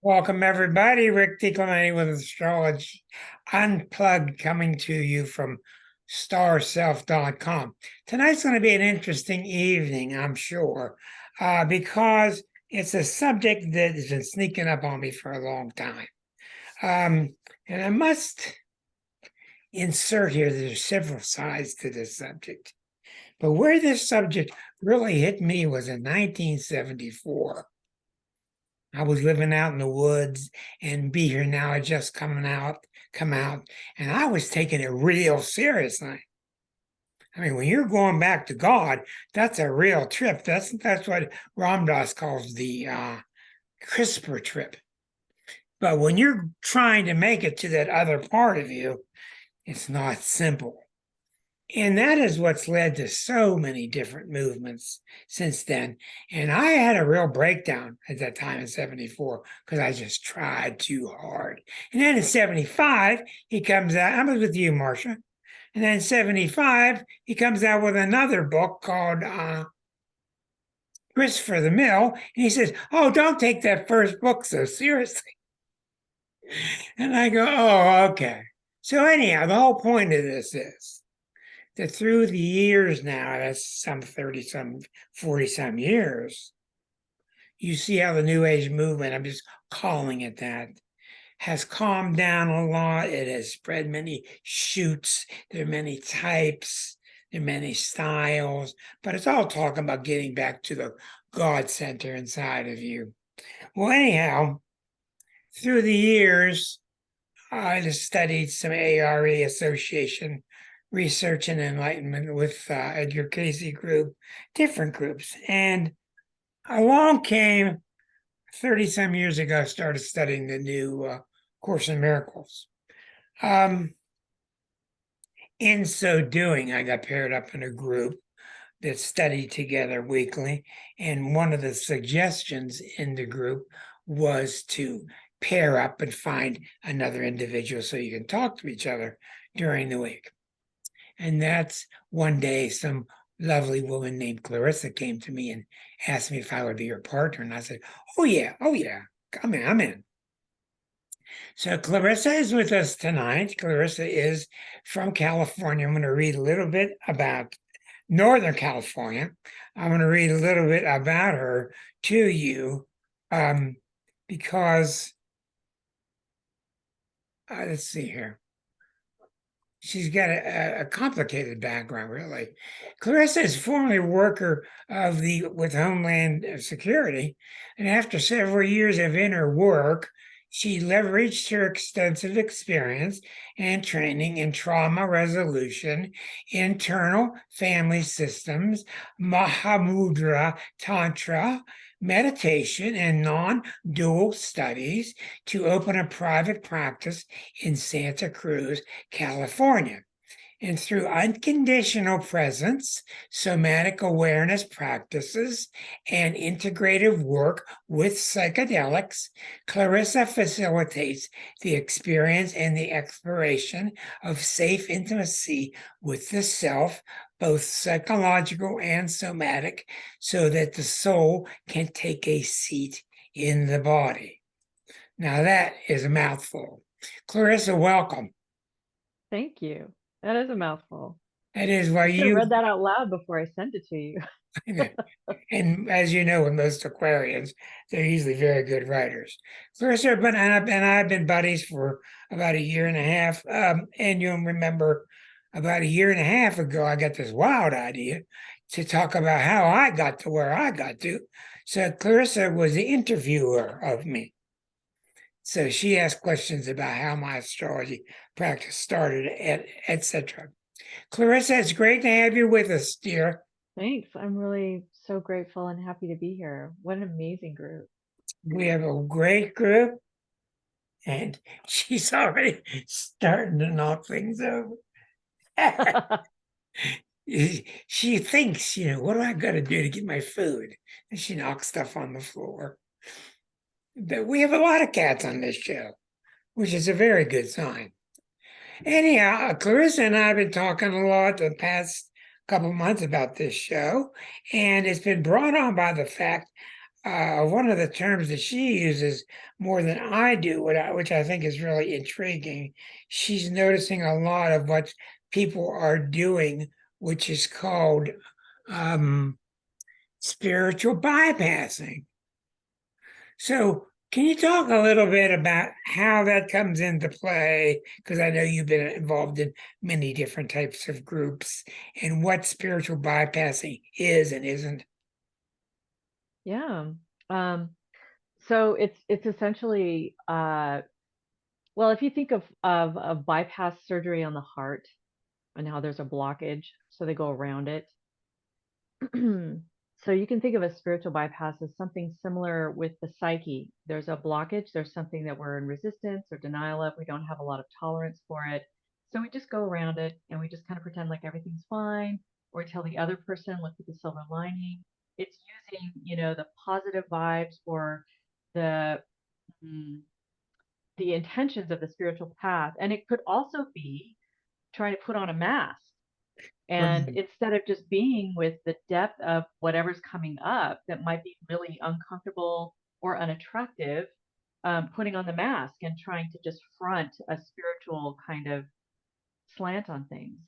Welcome, everybody. Rick DiClemente with Astrology Unplugged coming to you from starself.com. Tonight's going to be an interesting evening, I'm sure, because it's a subject that has been sneaking up on me for a long time. And I must insert here, there's several sides to this subject. But where this subject really hit me was in 1974. I was living out in the woods, and Be Here Now had just come out, and I was taking it real seriously. I mean, when you're going back to God, that's a real trip. That's what Ram Dass calls the CRISPR trip. But when you're trying to make it to that other part of you, it's not simple. And that is what's led to so many different movements since then. And I had a real breakdown at that time in 74 because I just tried too hard. And then in 75, he comes out. I was with you, Marcia. And then in 75, he comes out with another book called Christopher the Mill. And he says, "Oh, don't take that first book so seriously." And I go, "Oh, okay." So anyhow, the whole point of this is that through the years now, that's some 30 some, 40 some years, you see how the New Age movement, I'm just calling it that, has calmed down a lot. It has spread many shoots. There are many types. There are many styles. But it's all talking about getting back to the God center inside of you. Well, anyhow, through the years, I just studied some ARE association research and enlightenment with Edgar Casey group, different groups. And along came 30 some years ago, I started studying the new Course in Miracles. In so doing, I got paired up in a group that studied together weekly. And one of the suggestions in the group was to pair up and find another individual so you can talk to each other during the week. And that's one day some lovely woman named Clarissa came to me and asked me if I would be her partner. And I said, oh, yeah, I'm in. So Clarissa is with us tonight. Clarissa is from California. I'm going to read a little bit about Northern California. I'm going to read a little bit about her to you because, let's see here. She's got a complicated background, really. Clarissa is formerly a worker with Homeland Security, and after several years of inner work, she leveraged her extensive experience and training in trauma resolution, internal family systems, Mahamudra Tantra, meditation, and non-dual studies to open a private practice in Santa Cruz, California. And through unconditional presence, somatic awareness practices, and integrative work with psychedelics, Clarissa facilitates the experience and the exploration of safe intimacy with the self, both psychological and somatic, so that the soul can take a seat in the body. Now that is a mouthful. Clarissa, welcome. Thank you. That is a mouthful. That is why I should have you read that out loud before I sent it to you. and as you know, with most Aquarians, they're usually very good writers. Clarissa and I've been buddies for about a year and a half. And you'll remember about a year and a half ago, I got this wild idea to talk about how I got to where I got to. So Clarissa was the interviewer of me. So she asked questions about how my astrology practice started, etc. Clarissa, it's great to have you with us, dear. Thanks. I'm really so grateful and happy to be here. What an amazing group. We have a great group, and she's already starting to knock things over. She thinks, what do I got to do to get my food? And she knocks stuff on the floor. But we have a lot of cats on this show, which is a very good sign. Anyhow, Clarissa and I have been talking a lot the past couple months about this show, and it's been brought on by the fact one of the terms that she uses more than I do, which I think is really intriguing. She's noticing a lot of what people are doing, which is called um, spiritual bypassing. So, can you talk a little bit about how that comes into play? Because I know you've been involved in many different types of groups and what spiritual bypassing is and isn't. Yeah. Um, so it's essentially well, if you think of bypass surgery on the heart and how there's a blockage, so they go around it. So you can think of a spiritual bypass as something similar with the psyche. There's a blockage, there's something that we're in resistance or denial of. We don't have a lot of tolerance for it. So we just go around it and we just kind of pretend like everything's fine, or tell the other person, look at the silver lining. It's using, the positive vibes or the mm, the intentions of the spiritual path. And it could also be trying to put on a mask. And Right. instead of just being with the depth of whatever's coming up that might be really uncomfortable or unattractive, putting on the mask and trying to just front a spiritual kind of slant on things.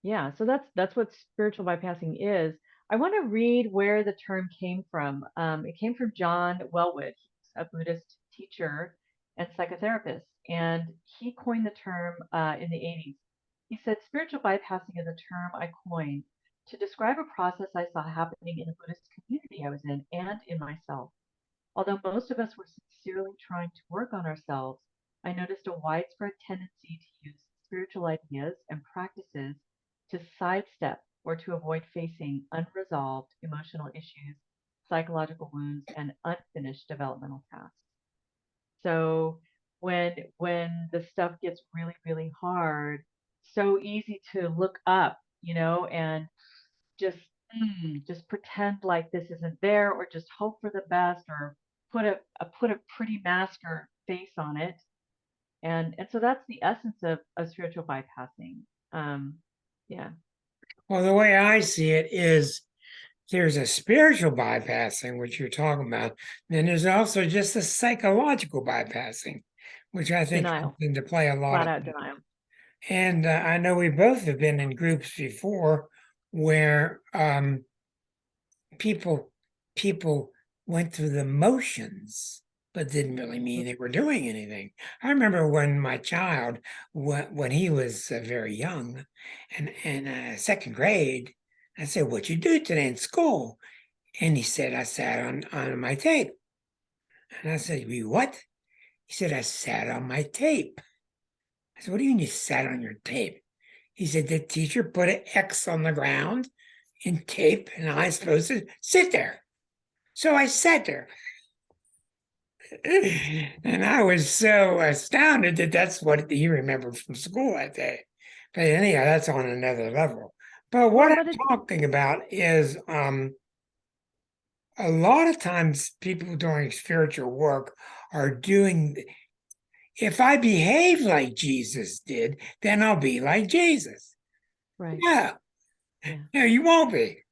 Yeah, so that's what spiritual bypassing is. I want to read where the term came from. It came from John Welwood. He's a Buddhist teacher and psychotherapist, and he coined the term in the 80s. He said, spiritual bypassing is a term I coined to describe a process I saw happening in the Buddhist community I was in and in myself. Although most of us were sincerely trying to work on ourselves, I noticed a widespread tendency to use spiritual ideas and practices to sidestep or to avoid facing unresolved emotional issues, psychological wounds, and unfinished developmental tasks. So when the stuff gets really, really hard, so easy to look up, and just just pretend like this isn't there, or just hope for the best, or put a pretty mask or face on it. And so that's the essence of spiritual bypassing. Um, yeah. Well, the way I see it is there's a spiritual bypassing, which you're talking about. Then there's also just a psychological bypassing, which I think comes Denial. into play a lot Flat of. out denial. And I know we both have been in groups before where people people went through the motions but didn't really mean they were doing anything. I remember when my child, when he was very young and in second grade, I said, "What'd you do today in school?" And he said, "I sat on my tape." And I said, "You what?" He said, "I sat on my tape." I said, "What do you mean you sat on your tape?" He said, "The teacher put an X on the ground in tape, and I was supposed to sit there." So I sat there. And I was so astounded that that's what he remembered from school that day. But anyhow, that's on another level. But what Well, I'm but it's talking about is a lot of times people doing spiritual work are doing, if I behave like Jesus did, then I'll be like Jesus. right. No, Yeah. no, you won't be.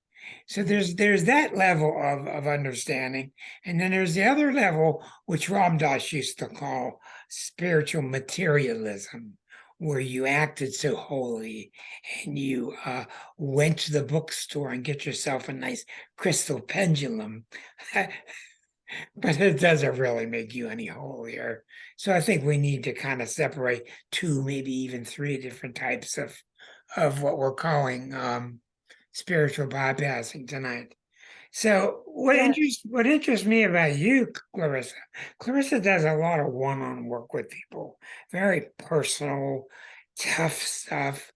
So Yeah. there's that level of understanding, and then there's the other level, which Ram Dass used to call spiritual materialism, where you acted so holy and you went to the bookstore and get yourself a nice crystal pendulum, but it doesn't really make you any holier. So I think we need to kind of separate two, maybe even three different types of what we're calling spiritual bypassing tonight. So Yeah. what interests me about you, Clarissa, Clarissa does a lot of one-on work with people, very personal, tough stuff.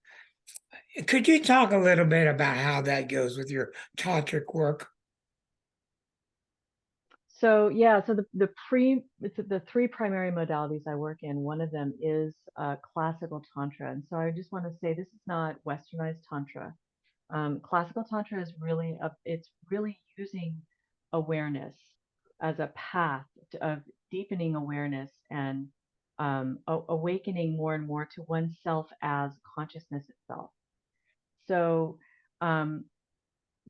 Could you talk a little bit about how that goes with your tantric work? So yeah, so the three primary modalities I work in. One of them is classical tantra, and so I just want to say this is not westernized tantra. Classical tantra is it's really using awareness as a path of deepening awareness and awakening more and more to oneself as consciousness itself. So um,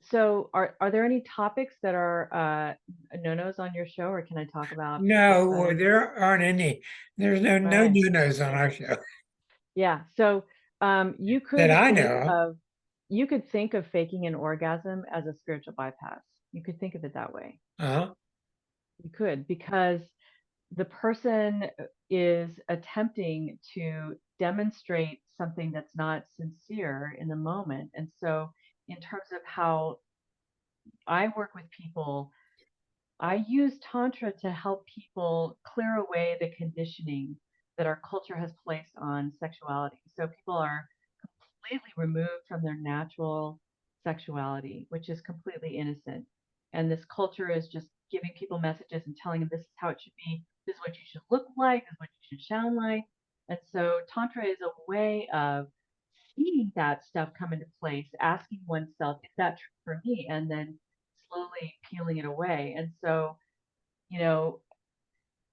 So are there any topics that are no-nos on your show, or can I talk about just No, about or anything? there aren't any. There's no Right. new-nos on our show Yeah. So you that could I think know of. of faking an orgasm as a spiritual bypass. You could think of it that way. Uh-huh. You could, because the person is attempting to demonstrate something that's not sincere in the moment. And so, in terms of how I work with people, I use Tantra to help people clear away the conditioning that our culture has placed on sexuality. So, people are completely removed from their natural sexuality, which is completely innocent. And this culture is just giving people messages and telling them this is how it should be, this is what you should look like, this is what you should sound like. And so Tantra is a way of seeing that stuff come into place, asking oneself, is that true for me? And then slowly peeling it away. And so, you know,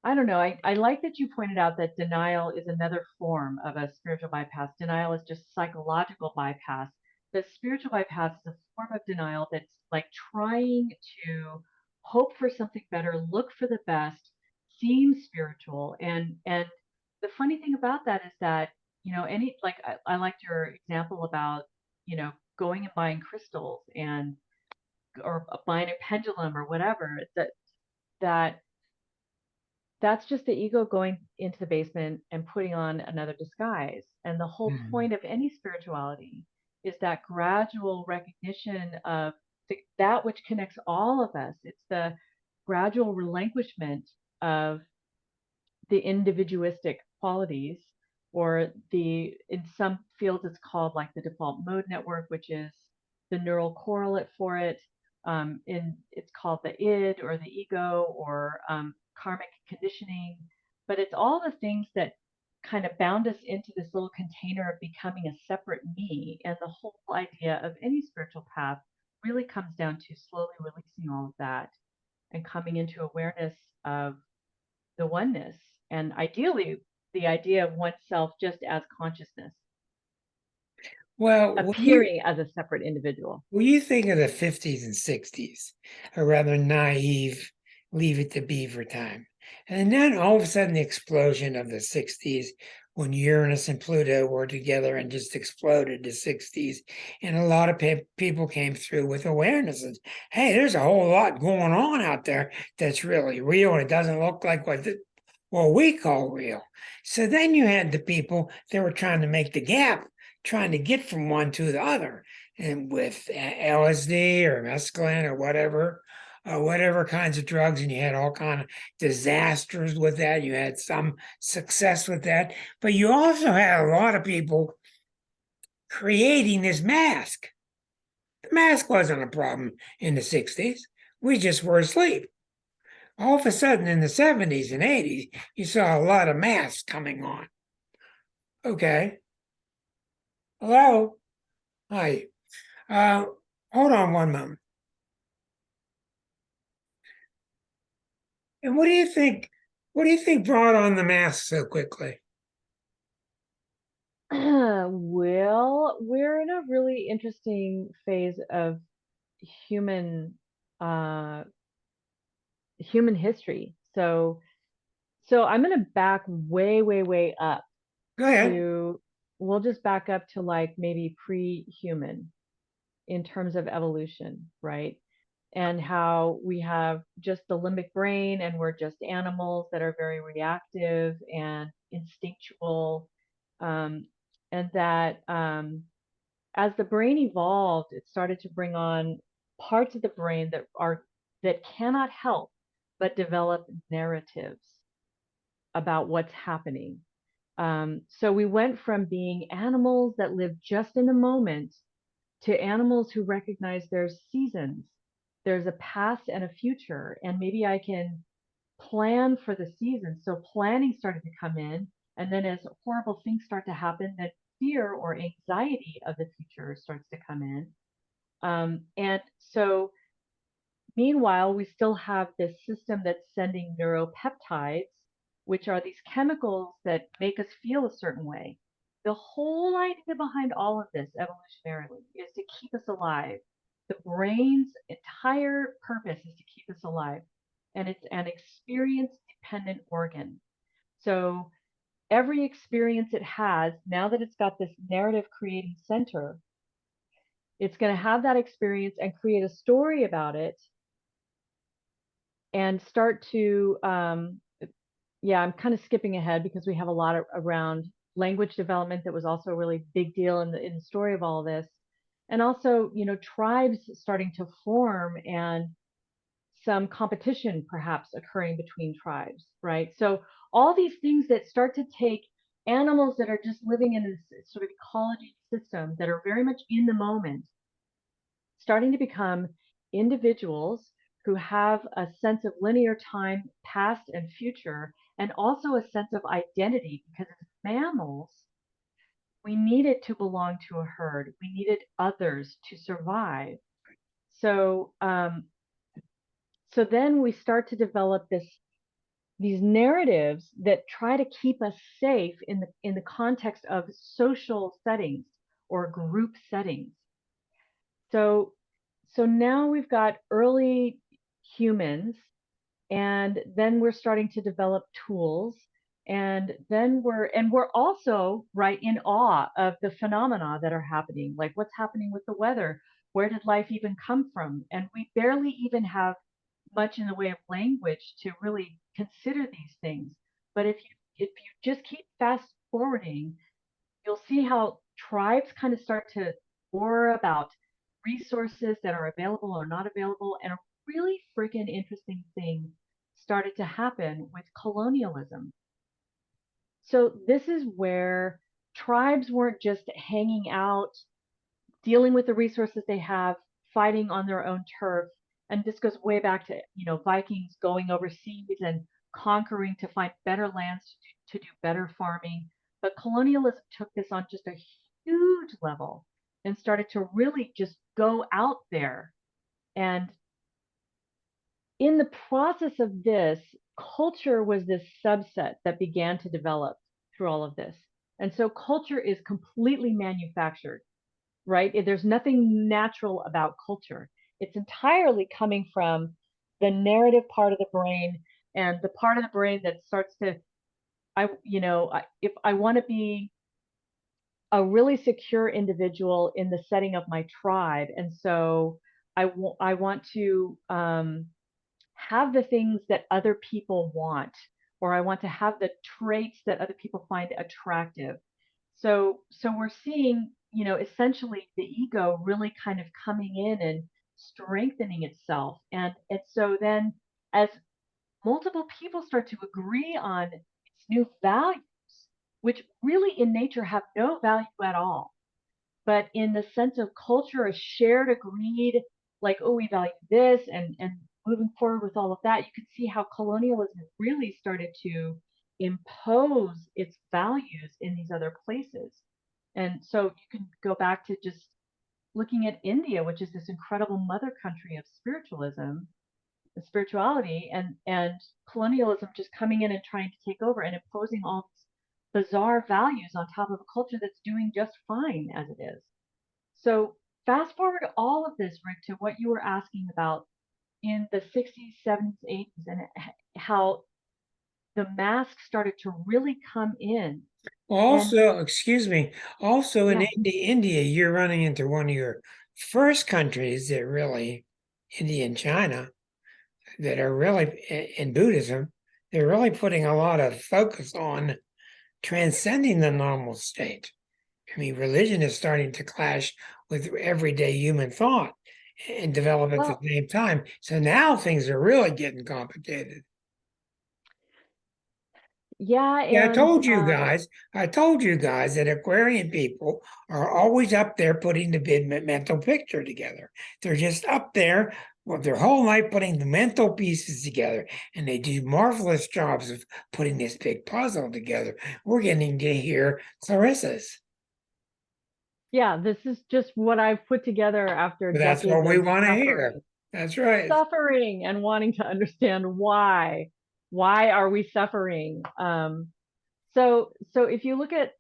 I don't know. I like that you pointed out that denial is another form of a spiritual bypass. Denial is just psychological bypass. The spiritual bypass is a form of denial that's like trying to hope for something better, look for the best, seem spiritual. And the funny thing about that is that, any like I liked your example about, going and buying crystals and or buying a pendulum or whatever, that that's just the ego going into the basement and putting on another disguise. And the whole Mhm. point of any spirituality is that gradual recognition of that which connects all of us. It's the gradual relinquishment of the individualistic qualities, or in some fields it's called like the default mode network, which is the neural correlate for it. It's called the id or the ego, or karmic conditioning. But it's all the things that kind of bound us into this little container of becoming a separate me. And the whole idea of any spiritual path really comes down to slowly releasing all of that and coming into awareness of the oneness, and ideally the idea of oneself just as consciousness, Well, appearing as a separate individual. when you think of the 50s and 60s, a rather naive, leave it to beaver time. And then all of a sudden, the explosion of the 60s, when Uranus and Pluto were together and just exploded the 60s. And a lot of people came through with awareness of, hey, there's a whole lot going on out there that's really real, and it doesn't look like what we call real. So then you had the people that were trying to make the gap, trying to get from one to the other, and with LSD or mescaline or whatever kinds of drugs, and you had all kind of disasters with that. You had some success with that, but you also had a lot of people creating this mask. The mask wasn't a problem in the 60s. We just were asleep. All of a sudden in the 70s and 80s, you saw a lot of masks coming on. Okay. Hello. Hi. Uh, Hold on one moment. And what do you think? What do you think brought on the mask so quickly? Well, we're in a really interesting phase of human uh human history. So I'm going to back way up Go ahead. to we'll just back up to like maybe pre-human in terms of evolution, right? And how we have just the limbic brain and we're just animals that are very reactive and instinctual. Um, and that as the brain evolved, it started to bring on parts of the brain that cannot help but develop narratives about what's happening. So we went from being animals that live just in the moment to animals who recognize there's seasons, there's a past and a future, and maybe I can plan for the season. So planning started to come in, and then as horrible things start to happen, then fear or anxiety of the future starts to come in. And so meanwhile, we still have this system that's sending neuropeptides, which are these chemicals that make us feel a certain way. The whole idea behind all of this evolutionarily is to keep us alive. the brain's entire purpose is to keep us alive, and it's an experience dependent organ. So every experience it has, now that it's got this narrative creating center, it's going to have that experience and create a story about it and start to, yeah, I'm kind of skipping ahead because we have a lot around language development that was also a really big deal in the story of all of this. And also, tribes starting to form and some competition perhaps occurring between tribes, right? So all these things that start to take animals that are just living in this sort of ecology system that are very much in the moment, starting to become individuals who have a sense of linear time, past and future, and also a sense of identity, because as mammals, we needed to belong to a herd. We needed others to survive. So, so then we start to develop these narratives that try to keep us safe in the context of social settings or group settings. So so now we've got early humans, and then we're starting to develop tools, and then we're also right in awe of the phenomena that are happening, like what's happening with the weather. Where did life even come from? And we barely even have much in the way of language to really consider these things. But if you just keep fast forwarding, you'll see how tribes kind of start to war about resources that are available or not available. And a really freaking interesting thing started to happen with colonialism. So this is where tribes weren't just hanging out, dealing with the resources they have, fighting on their own turf. And this goes way back to, Vikings going overseas and conquering to find better lands to do better farming. But colonialism took this on just a huge level and started to really just go out there. And in the process of this, culture was this subset that began to develop through all of this. And so culture is completely manufactured, right? There's nothing natural about culture. It's entirely coming from the narrative part of the brain, and the part of the brain that starts to, if I want to be a really secure individual in the setting of my tribe, and so I want to have the things that other people want, or I want to have the traits that other people find attractive. So we're seeing, essentially the ego really kind of coming in and strengthening itself. And so then as multiple people start to agree on its new values, which really in nature have no value at all, but in the sense of culture, a shared agreed, like, oh, we value this, and moving forward with all of that, you can see how colonialism really started to impose its values in these other places. And so you can go back to just looking at India, which is this incredible mother country of spiritualism and spirituality, and colonialism just coming in and trying to take over and imposing all these bizarre values on top of a culture that's doing just fine as it is. So fast forward all of this, Rick, to what you were asking about in the 60s, 70s, 80s, and how the mask started to really come in. And Also, excuse me, also in yeah, India, you're running into one of your first countries that really, India and China, that are really in Buddhism, they're really putting a lot of focus on transcending the normal state. I mean, religion is starting to clash with everyday human thought and develop at the well, same time. So now things are really getting complicated. yeah, Yeah, and I told you guys that Aquarian people are always up there putting the big mental picture together. They're just up there well, their whole life putting the mental pieces together, and they do marvelous jobs of putting this big puzzle together. We're getting to hear Clarissa's. yeah, this is just what I've put together after But that's decades what we of want to hear. suffering. That's right. Suffering and wanting to understand why. Why are we suffering? So if you look at,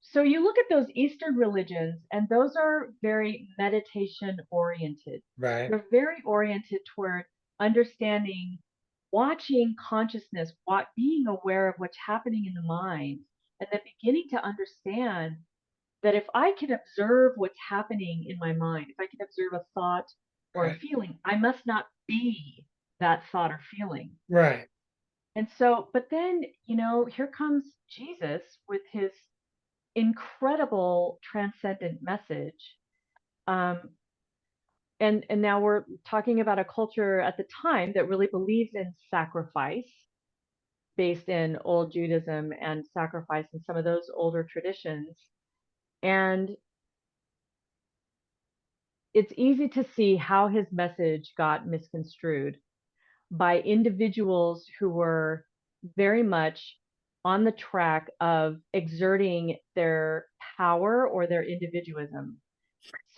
so you look at those Eastern religions, and those are very meditation oriented. Right. They're very oriented toward understanding, watching consciousness, being aware of what's happening in the mind, and then beginning to understand that if I can observe what's happening in my mind, if I can observe a thought or a Right. feeling, I must not be that thought or feeling. Right. And so, but then, here comes Jesus with his incredible transcendent message. Um, and now we're talking about a culture at the time that really believes in sacrifice, based in old Judaism and sacrifice and some of those older traditions. And it's easy to see how his message got misconstrued by individuals who were very much on the track of exerting their power or their individualism.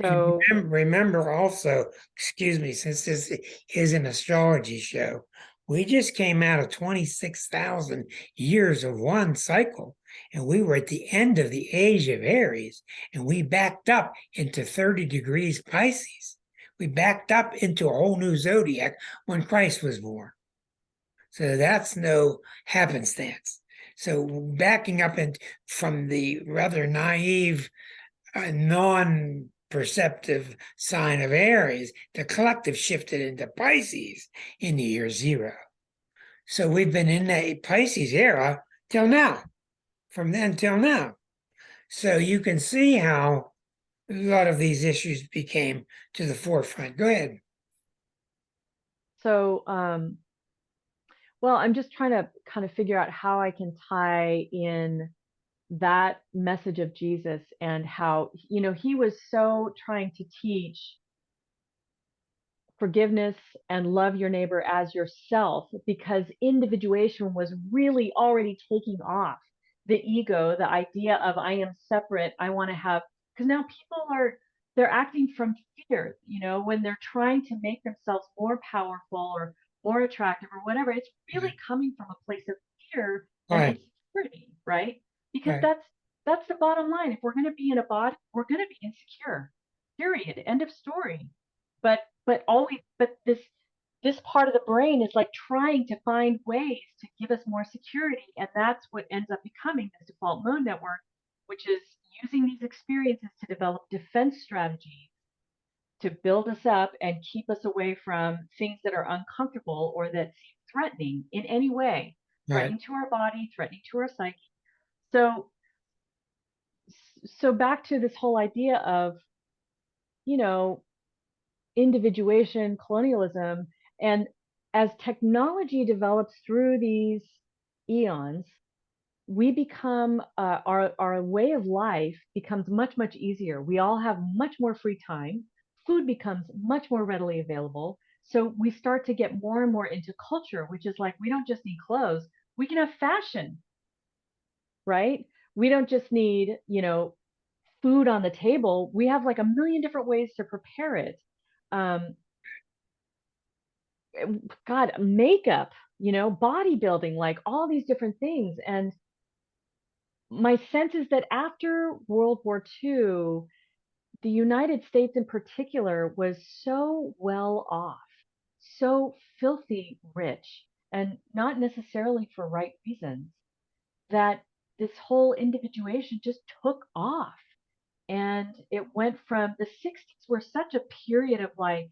And So, remember also, excuse me, since this is an astrology show, we just came out of 26,000 years of one cycle, and we were at the end of the age of Aries, and we backed up into 30 degrees Pisces. We backed up into a whole new zodiac when Christ was born. So that's no happenstance. So backing up from the rather naive, non-perceptive sign of Aries, the collective shifted into Pisces in the year zero. So we've been in the Pisces era till now, from then till now. So you can see how a lot of these issues became to the forefront. Go ahead. so, well, I'm just trying to kind of figure out how I can tie in that message of Jesus and how, he was so trying to teach forgiveness and love your neighbor as yourself, because individuation was really already taking off the ego, the idea of I am separate, I want to have, because now people they're acting from fear, when they're trying to make themselves more powerful or more attractive or whatever. It's really Right. coming from a place of fear and Right. insecurity, right? Because Right. that's the bottom line. If we're going to be in a body, we're going to be insecure, period, end of story. But this part of the brain is like trying to find ways to give us more security, and that's what ends up becoming this default mode network, which is using these experiences to develop defense strategies to build us up and keep us away from things that are uncomfortable or that seem threatening in any way, Right. threatening to our body, threatening to our psyche. So so back to this whole idea of, you know individuation, colonialism, and as technology develops through these eons, we become our way of life becomes much easier. We all have much more free time. Food becomes much more readily available. So we start to get more and more into culture, which is like we don't just need clothes, we can have fashion, right? We don't just need, food on the table. We have like a million different ways to prepare it. Um, God, makeup, bodybuilding, like all these different things. And my sense is that after World War II, the United States in particular was so well off, so filthy rich, and not necessarily for right reasons, that this whole individuation just took off. And it went from the 60s were such a period of like,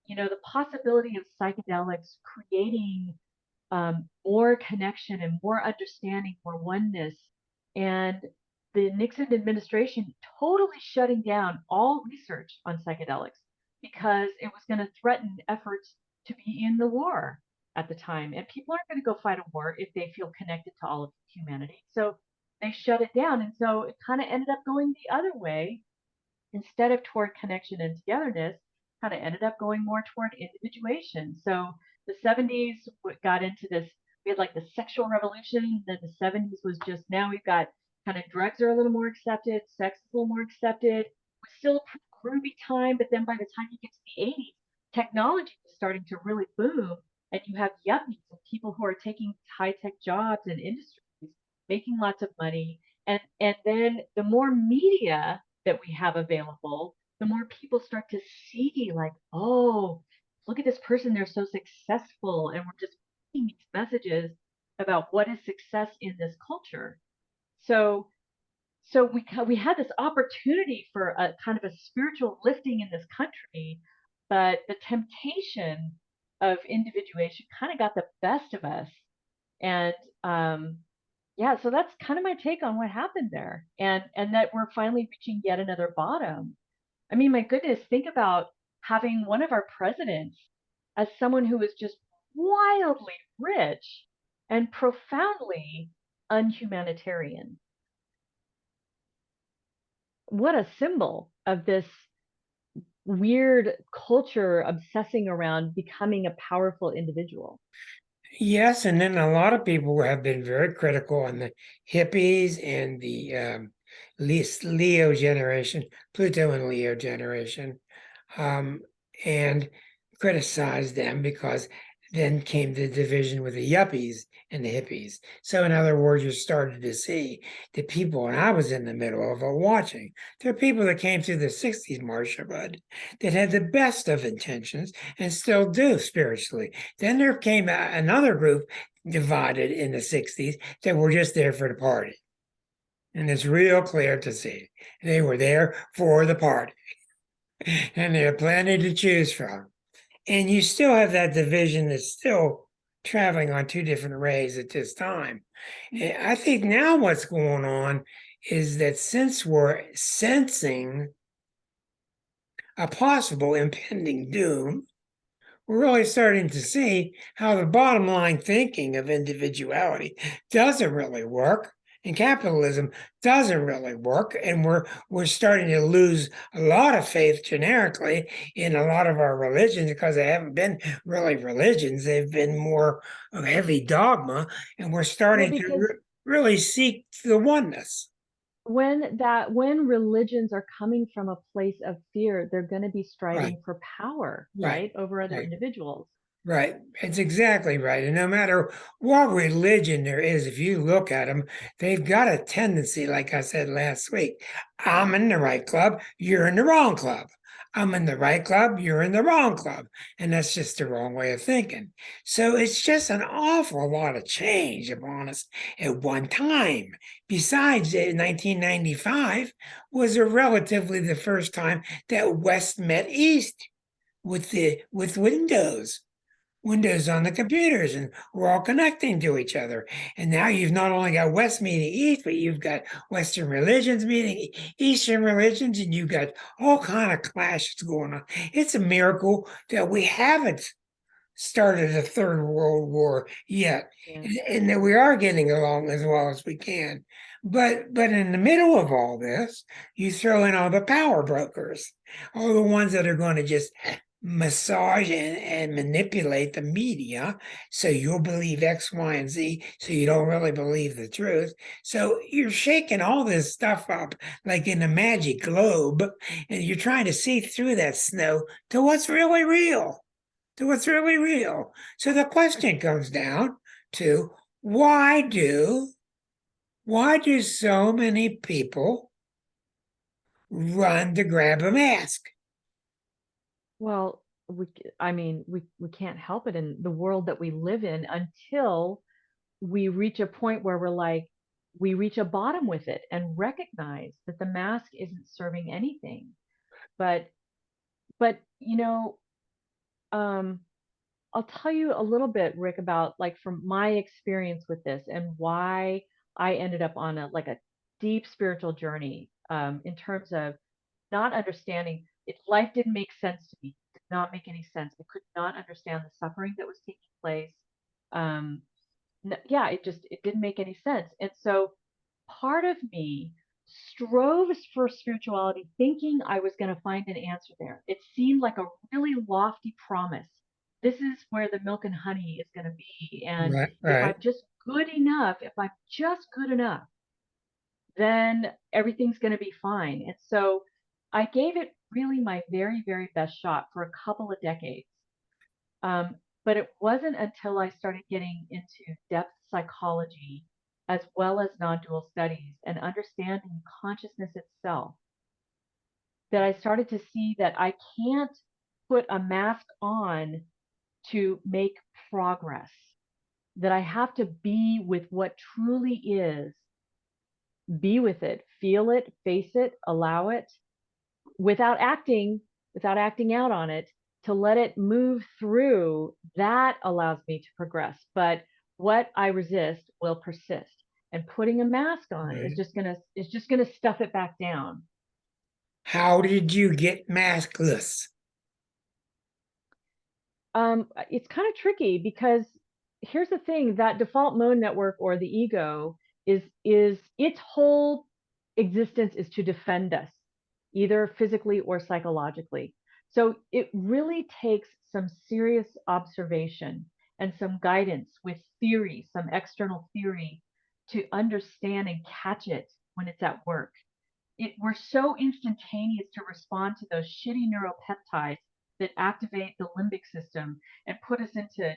the possibility of psychedelics creating more connection and more understanding, more oneness. And the Nixon administration totally shutting down all research on psychedelics because it was going to threaten efforts to be in the war at the time. And people aren't going to go fight a war if they feel connected to all of humanity. So they shut it down. And so it kind of ended up going the other way. Instead of toward connection and togetherness, kind of ended up going more toward individuation. So the 70s got into this, we had like the sexual revolution. Then the 70s was just, now we've got kind of drugs are a little more accepted, sex is a little more accepted. It was still a pretty groovy time, but then by the time you get to the 80s, technology is starting to really boom. And you have yuppies and people who are taking high tech jobs and industries, making lots of money, And then the more media that we have available, the more people start to see, like, oh, look at this person, they're so successful, and we're just getting these messages about what is success in this culture. So we had this opportunity for a kind of a spiritual lifting in this country, but the temptation of individuation kind of got the best of us. And yeah, so that's kind of my take on what happened there, and that we're finally reaching yet another bottom. I mean, my goodness, think about having one of our presidents as someone who is just wildly rich and profoundly unhumanitarian. What a symbol of this weird culture obsessing around becoming a powerful individual. Yes, and then a lot of people have been very critical on the hippies and the Leo generation, Pluto and Leo generation, um, and criticized them because then came the division with the yuppies and the hippies. So, in other words, you started to see the people, and I was in the middle of it watching. There are people that came through the 60s, Marsha Bud, that had the best of intentions and still do spiritually. Then there came another group divided in the 60s that were just there for the party. And it's real clear to see. They were there for the party. And there are plenty to choose from. And you still have that division that's still traveling on two different rays at this time. And I think now what's going on is that since we're sensing a possible impending doom, we're really starting to see how the bottom line thinking of individuality doesn't really work, and capitalism doesn't really work, and we're starting to lose a lot of faith generically in a lot of our religions because they haven't been really religions; they've been more of heavy dogma, and we're Well, starting to because really seek the oneness. when religions are coming from a place of fear, they're going to be Right, striving for power, right, right, over other right. individuals. Right. It's exactly right. And no matter what religion there is, if you look at them, they've got a tendency, like I said last week, I'm in the right club, you're in the wrong club. I'm in the right club, you're in the wrong club. And that's just the wrong way of thinking. So it's just an awful lot of change upon us at one time. Besides, 1995 was a relatively the first time that West met East with Windows on the computers, and we're all connecting to each other. And now you've not only got West meeting East, but you've got Western religions meeting Eastern religions, and you've got all kind of clashes going on. It's a miracle that we haven't started a third world war yet, Yeah. and that we are getting along as well as we can. But in the middle of all this, you throw in all the power brokers, all the ones that are going to just massage and manipulate the media so you'll believe X, Y, and Z, so you don't really believe the truth. So you're shaking all this stuff up like in a magic globe, and you're trying to see through that snow to what's really real. To what's really real. So the question comes down to why do so many people run to grab a mask? Well, I mean, we can't help it in the world that we live in until we reach a point where we're like, we reach a bottom with it and recognize that the mask isn't serving anything. But, but, um, I'll tell you a little bit, Rick, about like from my experience with this and why I ended up on a deep spiritual journey, in terms of not understanding it. Life didn't make sense to me. It did not make any sense. I could not understand the suffering that was taking place. Um, yeah, it didn't make any sense. And so part of me strove for spirituality, thinking I was going to find an answer there. It seemed like a really lofty promise. This is where the milk and honey is going to be. And Right, if I'm right. just good enough, if I'm just good enough, then everything's going to be fine. And so I gave it really my very, very best shot for a couple of decades. But it wasn't until I started getting into depth psychology as well as non-dual studies and understanding consciousness itself, that I started to see that I can't put a mask on to make progress, that I have to be with what truly is, be with it, feel it, face it, allow it without acting out on it, to let it move through. That allows me to progress. But what I resist will persist. And putting a mask on is Right. just gonna stuff it back down. How did you get maskless? It's kind of tricky because here's the thing, that default mode network, or the ego, is its whole existence is to defend us, either physically or psychologically. So it really takes some serious observation and some guidance with theory, some external theory, to understand and catch it when it's at work. We're so instantaneous to respond to those shitty neuropeptides that activate the limbic system and put us into,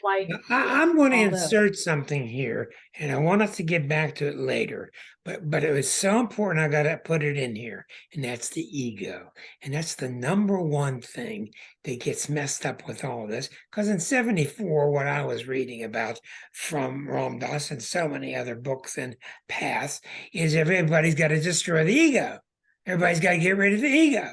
flight, I'm going to all this. insert something here, and I want us to get back to it later. But it was so important, I got to put it in here, and that's the ego, and that's the number one thing that gets messed up with all this. Because in '74, what I was reading about from Ram Dass and so many other books and paths is everybody's got to destroy the ego. Everybody's got to get rid of the ego.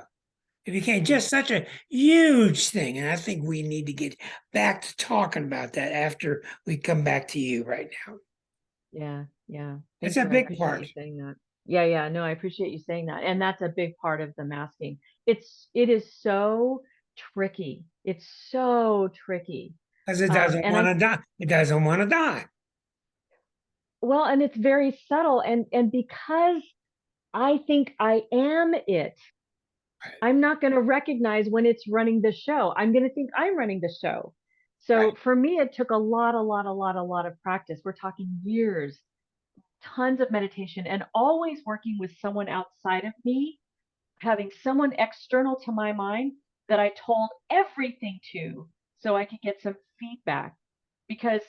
It became Yeah, just such a huge thing. And I think we need to get back to talking about that after we come back to you right now. yeah, yeah. It's Thank a you. I big appreciate part you saying that. Yeah, yeah. No, I appreciate you saying that. And that's a big part of the masking. It is so tricky. It's so tricky. because it doesn't And want to die. It doesn't want to die. well, and it's very subtle. And because I think I am it, I'm not going to recognize when it's running the show. I'm going to think I'm running the show. Right. So for me, it took a lot of practice. We're talking years, tons of meditation, and always working with someone outside of me, having someone external to my mind that I told everything to, so I could get some feedback. Because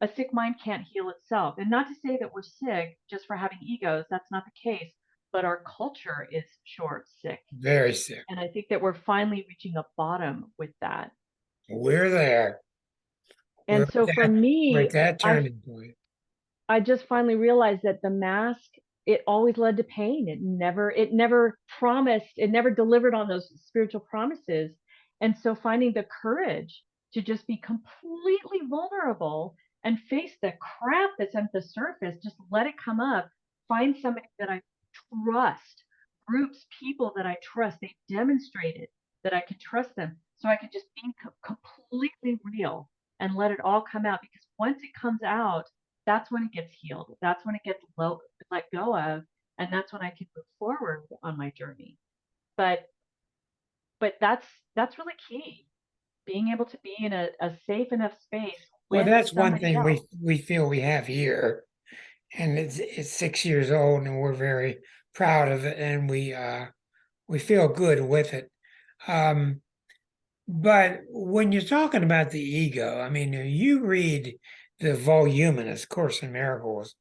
a sick mind can't heal itself. And not to say that we're sick just for having egos, that's not the case. But our culture is short sick. Very sick. And I think that we're finally reaching a bottom with that. We're there. We're And at so for that, we're at me, that I turning point. I just finally realized that the mask, it always led to pain. It never promised, it never delivered on those spiritual promises. And so finding the courage to just be completely vulnerable and face the crap that's at the surface, just let it come up, find somebody that I trust, groups, people that I trust. They demonstrated that I could trust them. So I could just be completely real and let it all come out, because once it comes out, that's when it gets healed. That's when it gets let go of, and that's when I can move forward on my journey. But but that's really key. Being able to be in a safe enough space Well, with that's one somebody thing else. we feel we have here, and it's 6 years old, and we're very proud of it, and we feel good with it. Um, But when you're talking about the ego, I mean, you read the Voluminous Course in Miracles,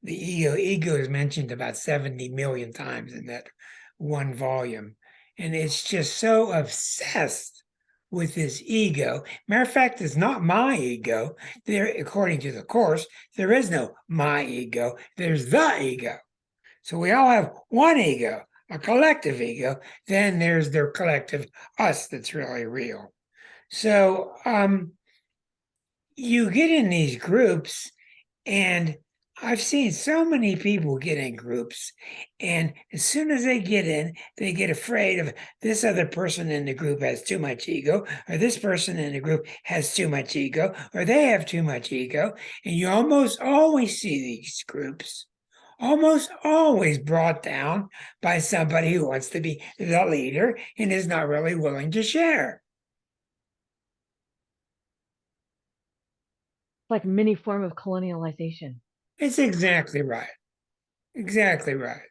the ego is mentioned about 70 million times in that one volume. And it's just so obsessed with this ego. Matter of fact, it's not my ego. There, according to the course, there is no my ego. There's the ego. So we all have one ego, a collective ego. Then there's their collective us that's really real. So you get in these groups, and I've seen so many people get in groups, and as soon as they get in, they get afraid of this other person in the group has too much ego, or this person in the group has too much ego, or they have too much ego. And you almost always see these groups almost always brought down by somebody who wants to be the leader and is not really willing to share. It's like a mini form of colonialization. It's exactly right. Exactly right.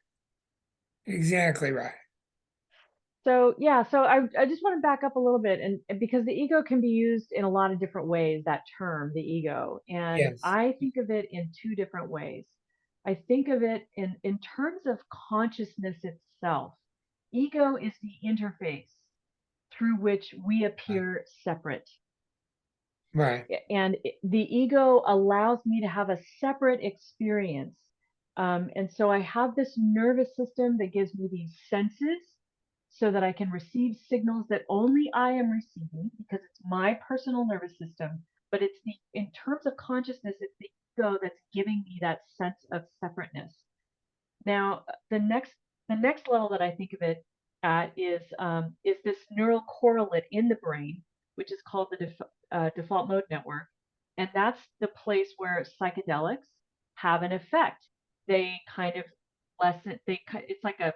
Exactly right. So yeah, so I just want to back up a little bit, and because the ego can be used in a lot of different ways, that term, the ego, and Yes. I think of it in two different ways. I think of it in terms of consciousness itself. Ego is the interface through which we appear separate. Right. And the ego allows me to have a separate experience. And so I have this nervous system that gives me these senses so that I can receive signals that only I am receiving because it's my personal nervous system. But it's in terms of consciousness, it's the ego that's giving me that sense of separateness. Now, the next level that I think of it at is this neural correlate in the brain, which is called the default mode network, and that's the place where psychedelics have an effect. They kind of lessen. It's like a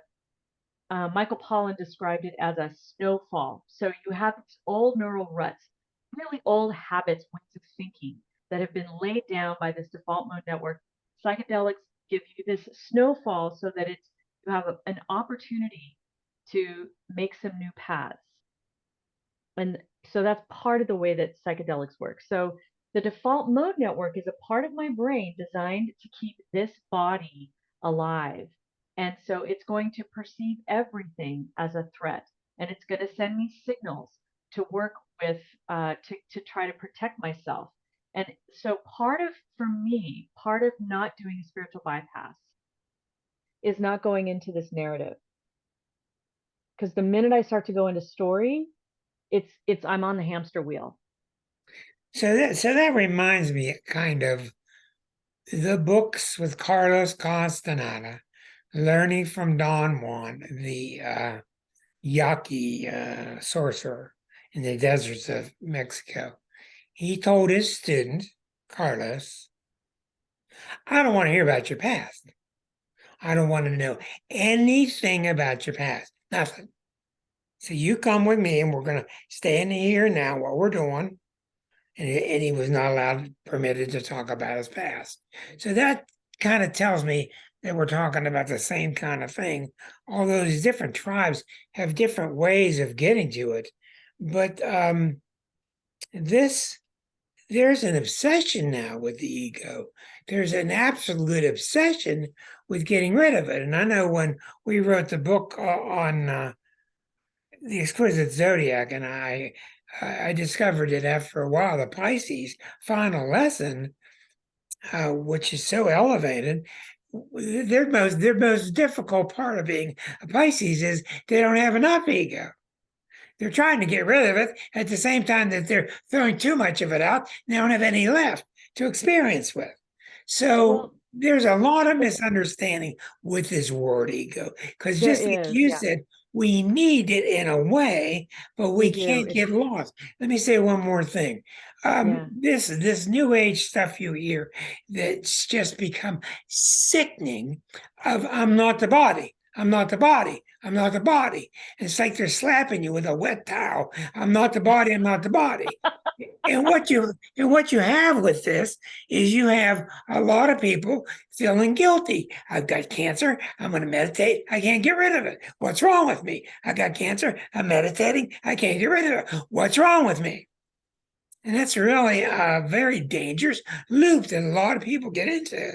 Michael Pollan described it as a snowfall. So you have these old neural ruts, really old habits, ways of thinking that have been laid down by this default mode network. Psychedelics give you this snowfall so that you have an opportunity to make some new paths. And so that's part of the way that psychedelics work. So the default mode network is a part of my brain designed to keep this body alive. And so it's going to perceive everything as a threat. And it's going to send me signals to work with, to try to protect myself. And so for me, part of not doing a spiritual bypass is not going into this narrative. Because the minute I start to go into story, it's I'm on the hamster wheel. So that reminds me kind of the books with Carlos Castaneda, Learning from Don Juan, the Yaqui sorcerer in the deserts of Mexico. He told his student, Carlos, I don't want to hear about your past. I don't want to know anything about your past. Nothing. So you come with me and we're going to stay in the here and now, what we're doing. And he was not allowed, permitted to talk about his past. So that kind of tells me that we're talking about the same kind of thing. Although these different tribes have different ways of getting to it. But this there's an obsession now with the ego. There's an absolute obsession with getting rid of it. And I know when we wrote the book on the exquisite zodiac, and I discovered it after a while, the Pisces final lesson, which is so elevated. Their most difficult part of being a Pisces is they don't have enough ego. They're trying to get rid of it at the same time that they're throwing too much of it out. They don't have any left to experience with. So Well, there's a lot of misunderstanding with this word ego. Because there just like is, you yeah, said, we need it in a way, but we we do. can't get lost. Let me say one more thing. Yeah. This new age stuff you hear that's just become sickening of I'm not the body. I'm not the body. I'm not the body. It's like they're slapping you with a wet towel. I'm not the body. I'm not the body. And what you have with this is you have a lot of people feeling guilty. I've got cancer. I'm going to meditate. I can't get rid of it. What's wrong with me? I got cancer. I'm meditating. I can't get rid of it. What's wrong with me? And that's really a very dangerous loop that a lot of people get into.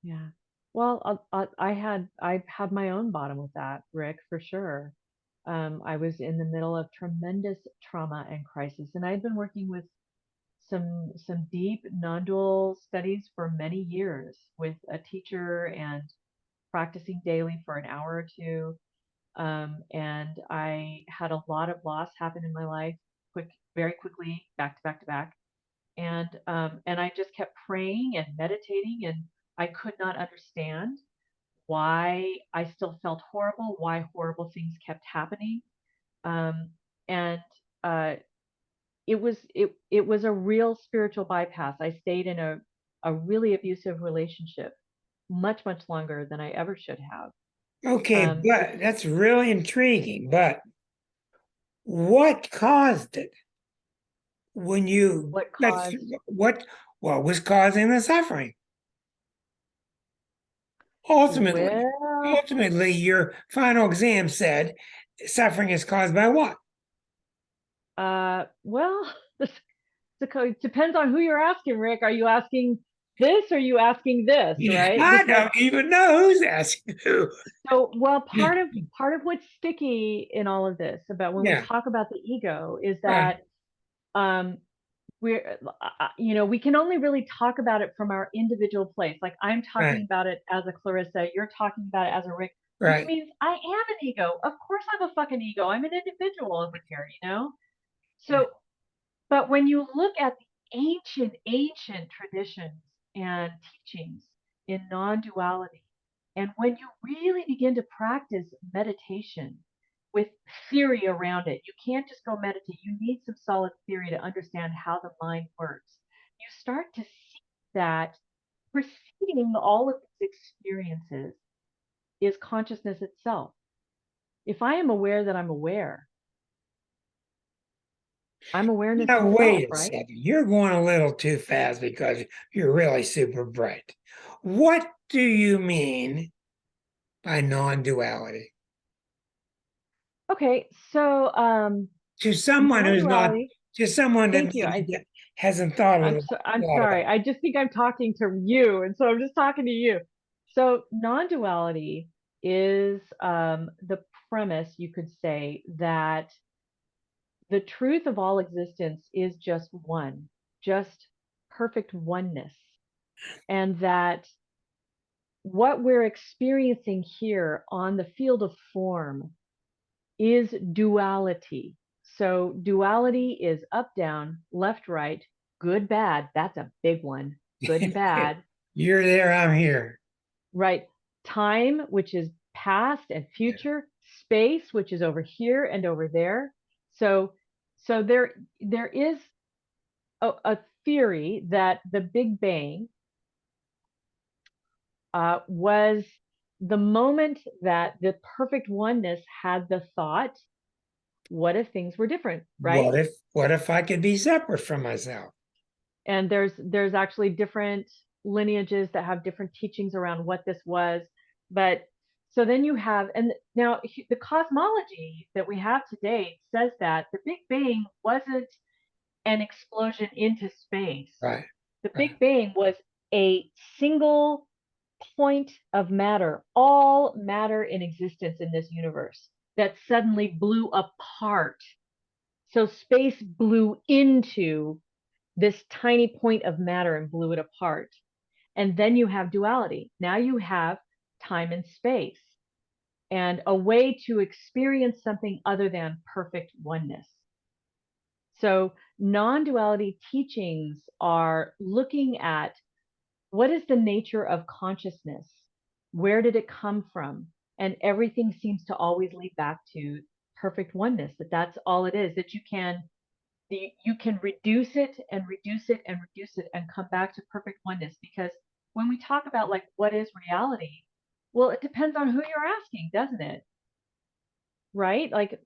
Yeah. Well, I had my own bottom with that, Rick, for sure. I was in the middle of tremendous trauma and crisis, and I'd been working with some deep non-dual studies for many years with a teacher and practicing daily for an hour or two. And I had a lot of loss happen in my life, very quickly, back to back to back. And I just kept praying and meditating, and I could not understand why I still felt horrible, why horrible things kept happening. Um, and it was a real spiritual bypass. I stayed in a really abusive relationship much longer than I ever should have. Okay, Be- but that's really intriguing. But what caused it? When you what that's caused what was causing the suffering? Ultimately, well ultimately, your final exam said suffering is caused by what? Well, it depends on who you're asking, Rick. Are you asking this or are you asking this, right? I Because don't even know who's asking who. so, well, part of what's sticky in all of this about when we Yeah, talk about the ego is right, that um, we're we can only really talk about it from our individual place. Like I'm talking right, about it as a Clarissa, you're talking about it as a Rick, which right. means I am an ego. Of course I'm a fucking ego. I'm an individual over here. Yeah. So, but when you look at the ancient traditions and teachings in non-duality, and when you really begin to practice meditation with theory around it, you can't just go meditate. You need some solid theory to understand how the mind works. You start to see that preceding all of these experiences is consciousness itself. If I am aware that I'm aware, I'm awareness Now, itself, wait a right? second. You're going a little too fast because you're really super bright. What do you mean by non-duality? Okay, so To someone who's not, non-duality. to someone that Thank you. maybe hasn't thought of it, I'm thought about sorry. I just think I'm talking to you, and so I'm just talking to you. So non-duality is the premise, you could say, that the truth of all existence is just one, just perfect oneness, and that what we're experiencing here on the field of form is duality. So duality is up, down, left, right, good, bad. That's a big one. Good and it. bad, You're there, I'm here. right? Time, which is past and Yeah. future, space, which is over here and over there. So, so there is a theory that the Big Bang was the moment that the perfect oneness had the thought, what if things were different, right? What if I could be separate from myself? And there's actually different lineages that have different teachings around what this was. But so then you have, and now the cosmology that we have today says that the Big Bang wasn't an explosion into space. Right, The right. Big Bang was a single point of matter, all matter in existence in this universe that suddenly blew apart. So space blew into this tiny point of matter and blew it apart. And then you have duality. Now you have time and space and a way to experience something other than perfect oneness. So non duality teachings are looking at what is the nature of consciousness? Where did it come from? And everything seems to always lead back to perfect oneness, that that's all it is, that you can reduce it and reduce it and reduce it and come back to perfect oneness. Because when we talk about like what is reality, well, it depends on who you're asking, doesn't it? Right? Like,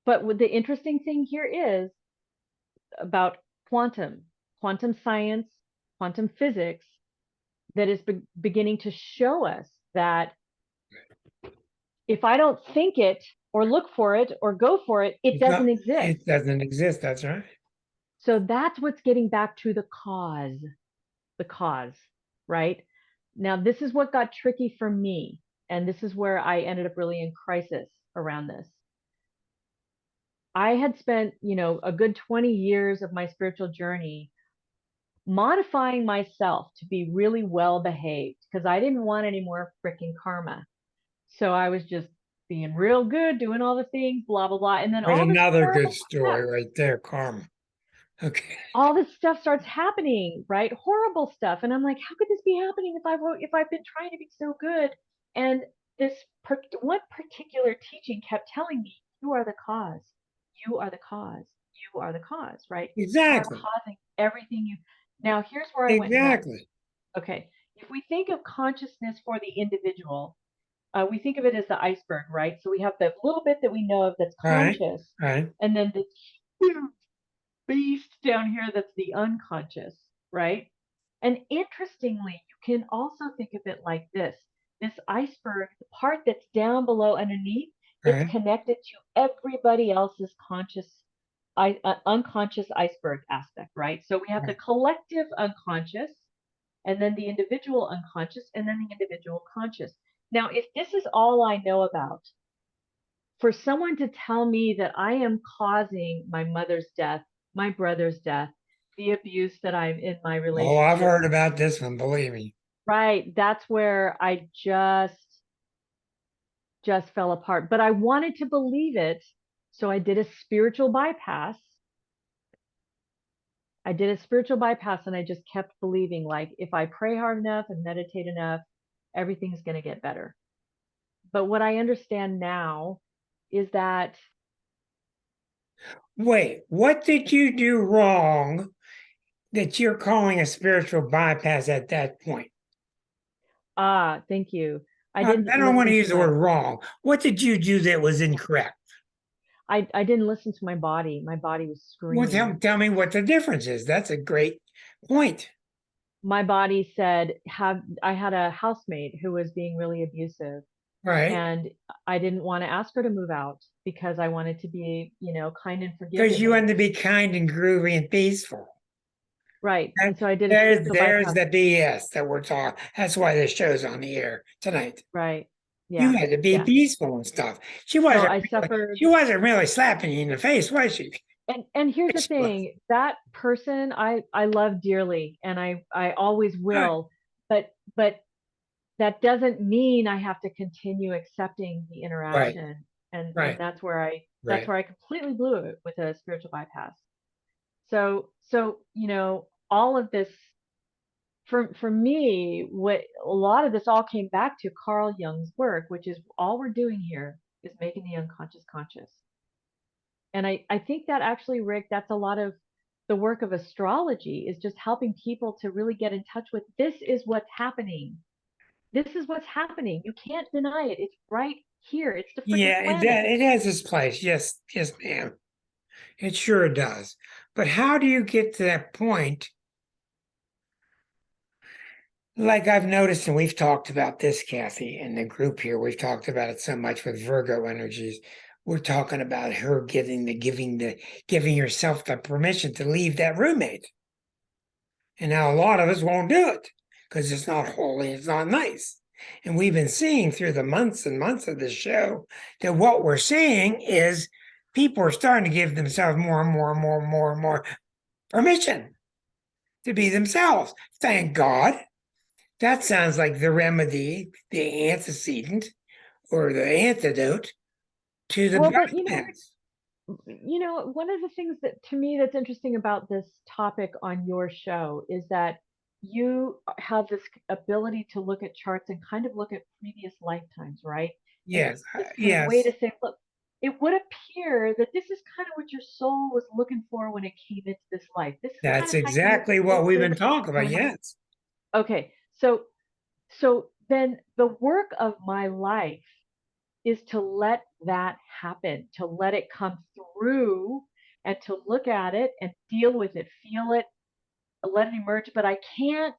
but what the interesting thing here is about quantum science, quantum physics, that is beginning to show us that if I don't think it or look for it or go for it, it It's not, doesn't exist. it doesn't exist. That's right. So that's what's getting back to the cause, right? Now, this is what got tricky for me. And this is where I ended up really in crisis around this. I had spent, a good 20 years of my spiritual journey modifying myself to be really well behaved because I didn't want any more freaking karma. So I was just being real good, doing all the things, blah, blah, blah. And then There's all this another good horrible crap, story right there, karma. Okay. all this stuff starts happening, right? Horrible stuff. And I'm like, how could this be happening if I've been trying to be so good? And this one particular teaching kept telling me, you are the cause. You are the cause. You are the cause, right? You are Exactly. causing everything you. Now, here's where I went nuts. Exactly. Okay. If we think of consciousness for the individual, we think of it as the iceberg, right? So we have the little bit that we know of that's All right. conscious, All right. and then this huge beast down here that's the unconscious, right? And interestingly, you can also think of it like this iceberg, the part that's down below underneath, It's Right. connected to everybody else's unconscious iceberg aspect, right? So we have the Right. collective unconscious, and then the individual unconscious, and then the individual conscious. Now, if this is all I know about, for someone to tell me that I am causing my mother's death, my brother's death, the abuse that I'm in my Oh, I've relationship, heard about this one, believe me. right? That's where I just fell apart. But I wanted to believe it, so I did a spiritual bypass. I did a spiritual bypass and I just kept believing, like, if I pray hard enough and meditate enough, everything's going to get better. But what I understand now is that, Wait, what did you do wrong that you're calling a spiritual bypass at that point? thank you. I didn't I don't want to listen to use the my word wrong. What did you do that was incorrect? I didn't listen to my body. My body was Well, screaming. tell me what the difference is. That's a great point. My body said, have I had a housemate who was being really abusive, Right. and I didn't want to ask her to move out because I wanted to be, kind and Because forgiving you and want to be kind and groovy and peaceful. right. And And so I did a spiritual there's bypass. the BS that we're talking. That's why this show's on the air tonight. Right. You Yeah. had to be Yeah. peaceful and stuff. No, I suffered. She wasn't really slapping you in the face, was she? And here's the She was. thing, that person I love dearly, and I always Good. will, but that doesn't mean I have to continue accepting the Right. interaction. And Right. that's Right. where I completely blew it with a spiritual bypass. So all of this, for me, what a lot of this all came back to Carl Jung's work, which is all we're doing here is making the unconscious conscious. And I think that actually, Rick, that's a lot of the work of astrology, is just helping people to really get in touch with, this is what's happening. This is what's happening. You can't deny it. It's right here. It's the freaking Yeah, planet. it has its place. Yes, yes, ma'am. It sure does. But how do you get to that point? Like I've noticed, and we've talked about this, Kathy, in the group here, we've talked about it so much with Virgo energies. We're talking about her giving herself the permission to leave that roommate. And now a lot of us won't do it because it's not holy, it's not nice. And we've been seeing through the months and months of this show that what we're seeing is people are starting to give themselves more and more and more and more and more permission to be themselves. Thank God. That sounds like the remedy, the antecedent, or the antidote to the Well, but bypass. one of the things that to me that's interesting about this topic on your show is that you have this ability to look at charts and kind of look at previous lifetimes, right? And Yes, this kind of way yes, to say, look, it would appear that this is kind of what your soul was looking for when it came into this life. This is kind that's of how you were exactly what we've sculpted been talking to about. have. Yes, Okay, so then the work of my life is to let that happen, to let it come through and to look at it and deal with it, feel it, let it emerge. But I can't,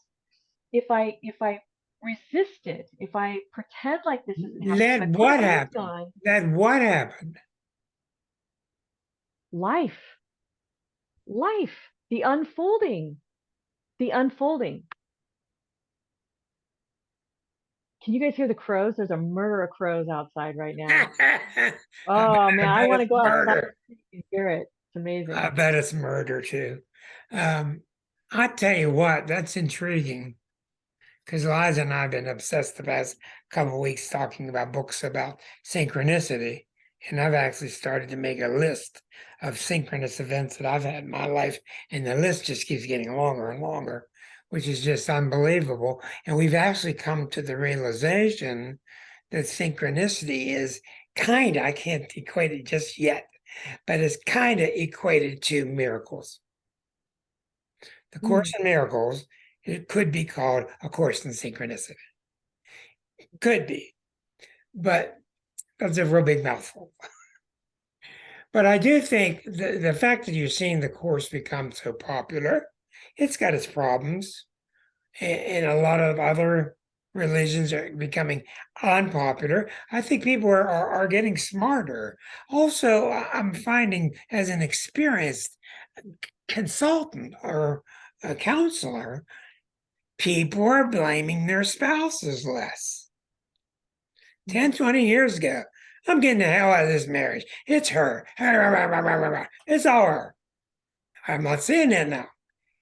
if I resist it, if I pretend like this isn't happening, if let I put a what mask happened? on, Let what happened? life, life, the unfolding. Can you guys hear the crows? There's a murder of crows outside right now. Oh I man, I bet want to it's go outside murder. and hear it. It's I amazing. bet it's murder too. Um, I tell you what, that's intriguing because Liza and I have been obsessed the past couple of weeks talking about books about synchronicity. And I've actually started to make a list of synchronous events that I've had in my life. And the list just keeps getting longer and longer, which is just unbelievable. And we've actually come to the realization that synchronicity is kind of, I can't equate it just yet, but it's kind of equated to miracles. The Course Mm. in Miracles, it could be called A Course in Synchronicity. Could be, but that's a real big mouthful. But I do think the fact that you're seeing the course become so popular, it's got its problems and a lot of other religions are becoming unpopular. I think people are getting smarter. Also, I'm finding as an experienced consultant or a counselor, people are blaming their spouses less. 10, 20 years ago, I'm getting the hell out of this marriage. It's her. It's all her. I'm not saying that now.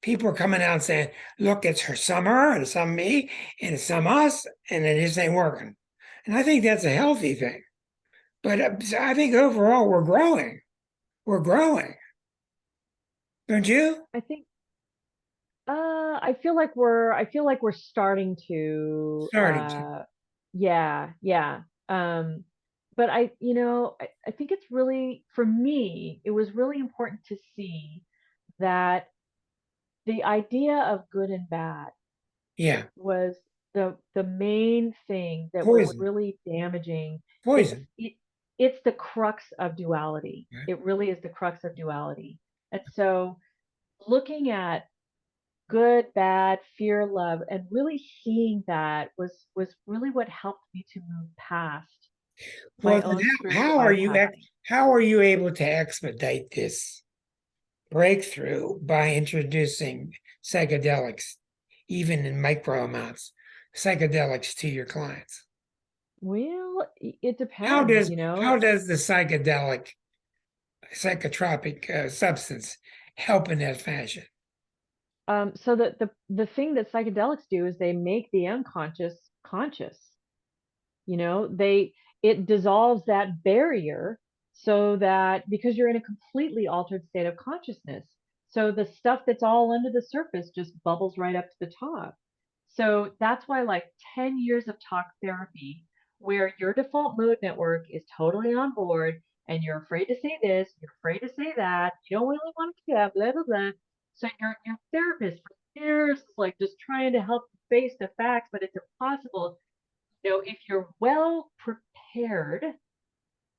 People are coming out and saying, look, it's her, some her, and some me, and it's some us, and it just ain't working. And I think that's a healthy thing. But I think overall we're growing. We're growing. Don't you? I think I feel like we're starting to Starting to. yeah, yeah. But I think it's really, for me, it was really important to see that the idea of good and bad Yeah. was the main thing that was Poison. really damaging. It's Poison. it, it's the crux of duality. Right? It really is the crux of duality. And so looking at good, bad, fear, love, and really seeing that was really what helped me to move past my Well, then own spiritual how are you bypassing. how are you able to expedite this breakthrough by introducing psychedelics, even in micro amounts, psychedelics to your clients? Well, it How depends, does how does the psychedelic psychotropic substance help in that fashion? So the thing that psychedelics do is they make the unconscious conscious. They it dissolves that barrier so that, because you're in a completely altered state of consciousness, so the stuff that's all under the surface just bubbles right up to the top. So that's why, like, 10 years of talk therapy where your default mode network is totally on board and you're afraid to say this, you're afraid to say that, you don't really want to do that, blah blah blah. So your therapist for years is like just trying to help you face the facts, but it's impossible. If you're well prepared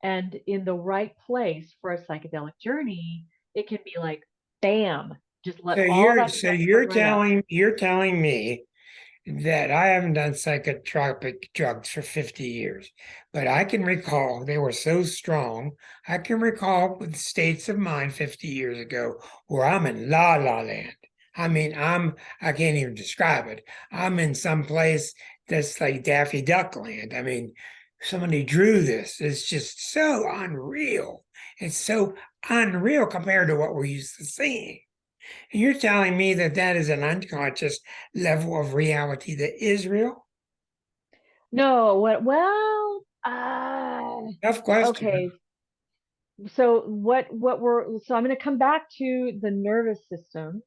and in the right place for a psychedelic journey, it can be like, bam, just let So all you're that so stuff come right up. you're telling me that I haven't done psychotropic drugs for 50 years, but I can recall they were so strong. I can recall with states of mind 50 years ago where I'm in la la land. I mean, I can't even describe it. I'm in some place that's like Daffy Duck land. I mean, somebody drew this. It's just so unreal. It's so unreal compared to what we're used to seeing. And you're telling me that that is an unconscious level of reality that is real? No, Tough question. okay. So I'm going to come back to the nervous system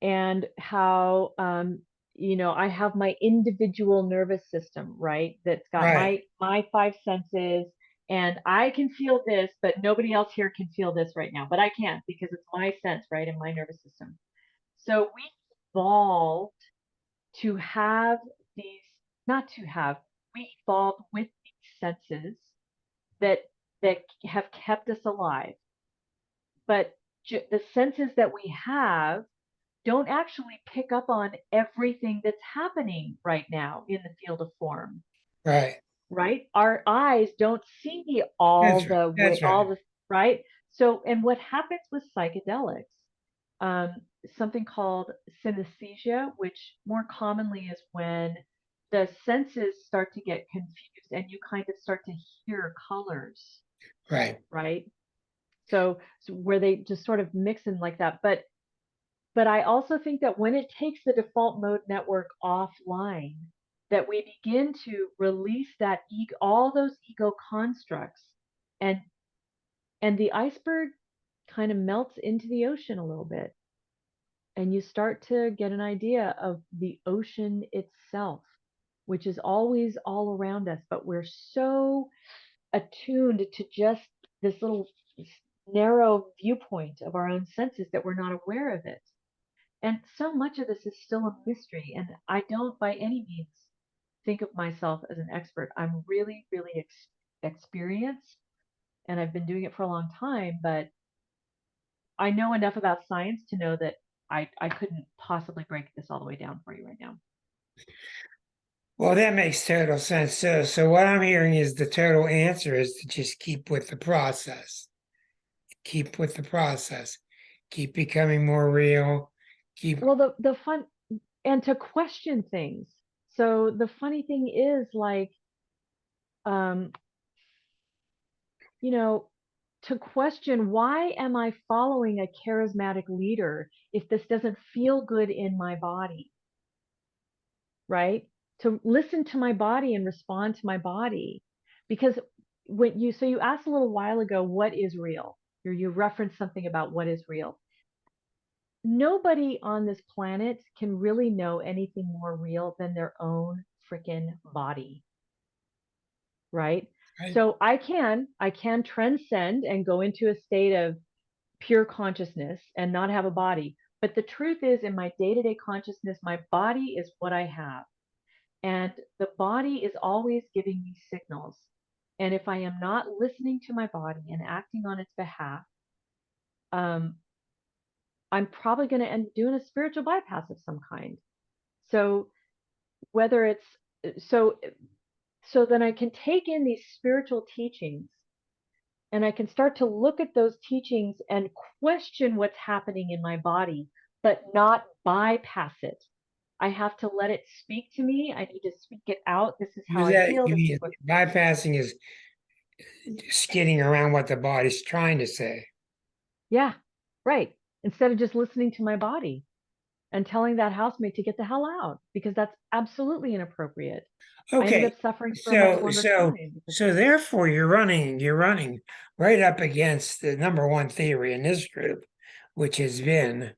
and how I have my individual nervous system, right? That's got Right, my five senses, and I can feel this, but nobody else here can feel this right now. But I can, because it's my sense, right, in my nervous system. So we evolved to have these, not to have, we evolved with these senses that that have kept us alive. But the senses that we have don't actually pick up on everything that's happening right now in the field of form, right. right? Our eyes don't see That's right. That's all right. the, right? So, and what happens with psychedelics, um, something called synesthesia, which more commonly is when the senses start to get confused and you kind of start to hear colors, Right, right? So where they just sort of mix in like that. But I also think that when it takes the default mode network offline, that we begin to release that all those ego constructs, and the iceberg kind of melts into the ocean a little bit, and you start to get an idea of the ocean itself, which is always all around us, but we're so attuned to just this little narrow viewpoint of our own senses that we're not aware of it. And so much of this is still a mystery. And I don't by any means think of myself as an expert. I'm really, really experienced, and I've been doing it for a long time, but I know enough about science to know that I couldn't possibly break this all the way down for you right now. Well, that makes total sense. So what I'm hearing is the total answer is to just keep with the process. Keep with the process. Keep becoming more real. Keep Well, the fun and to question things. So the funny thing is like um, you know, to question why am I following a charismatic leader if this doesn't feel good in my body, right? To listen to my body and respond to my body. Because you asked a little while ago, what is real? You referenced something about what is real. Nobody on this planet can really know anything more real than their own freaking body, right? right. So I can transcend and go into a state of pure consciousness and not have a body. But the truth is, in my day to day consciousness, my body is what I have. And the body is always giving me signals. And if I am not listening to my body and acting on its behalf, um, I'm probably going to end up doing a spiritual bypass of some kind. So whether it's so so then I can take in these spiritual teachings and I can start to look at those teachings and question what's happening in my body, but not bypass it. I have to let it speak to me. I need to speak it out. This is how Is I that feel. you This is mean what, bypassing is skidding around what the body's trying to say? yeah, right. Instead of just listening to my body and telling that housemate to get the hell out because that's absolutely inappropriate. I ended Okay. up suffering for much So longer so time because of so it. therefore you're running right up against the number one theory in this group, which has been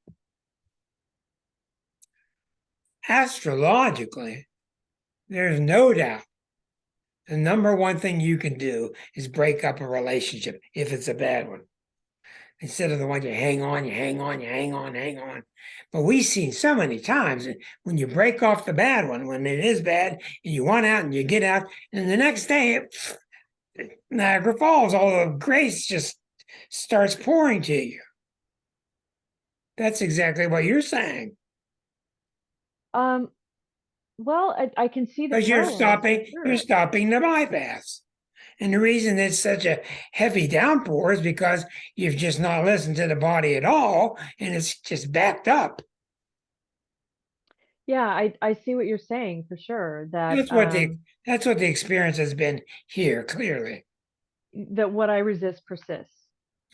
astrologically, there's no doubt the number one thing you can do is break up a relationship if it's a bad one. Instead of the one you hang on, you hang on, you hang on, hang on. But we've seen so many times that when you break off the bad one, when it is bad, and you want out and you get out, and the next day, Niagara Falls, all the grace just starts pouring to you. That's exactly what you're saying. Um, well, I can see the Because you're parallels for stopping, you're sure. stopping the bypass. And the reason it's such a heavy downpour is because you've just not listened to the body at all, and it's just backed up. Yeah, I see what you're saying for sure. That That's what the experience has been here, clearly. that what I resist persists.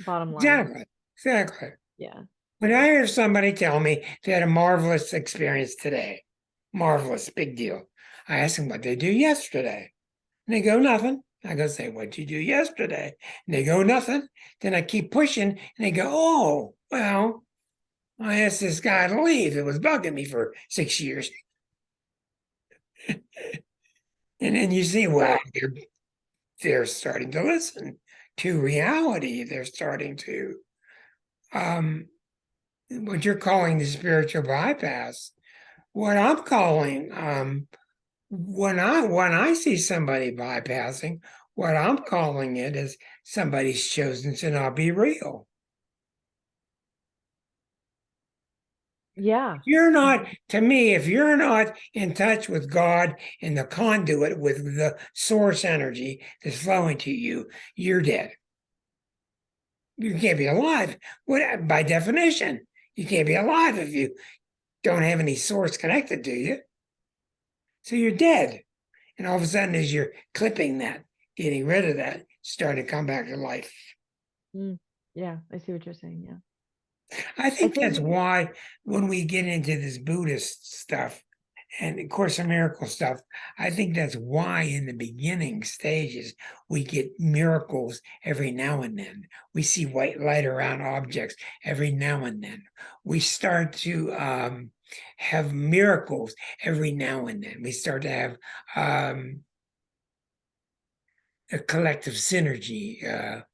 Bottom line. Exactly. Exactly. Yeah. When I hear somebody tell me they had a marvelous experience today, marvelous, big deal. I ask them what they do yesterday. And they go, nothing. I go, say, what'd you do yesterday? And they go, nothing. Then I keep pushing and they go, oh, well, I asked this guy to leave. It was bugging me for 6 years. And then you see, well, they're starting to listen to reality. They're starting to what you're calling the spiritual bypass. What I'm calling when I see somebody bypassing, what I'm calling it is somebody's chosen to not be real. Yeah. You're not, Mhm. to me, if you're not in touch with God and the conduit with the source energy that's flowing to you, you're dead. You can't be alive. What by definition, you can't be alive if you don't have any source connected to you. So you're dead. And all of a sudden, as you're clipping that, getting rid of that, starting to come back to life. Mm. Yeah, I see what you're saying. Yeah. I I think that's think why when we get into this Buddhist stuff and of Course in Miracle stuff, I think that's why in the beginning stages we get miracles every now and then. We see white light around objects every now and then. We start to have miracles every now and then. We start to have a collective synergy,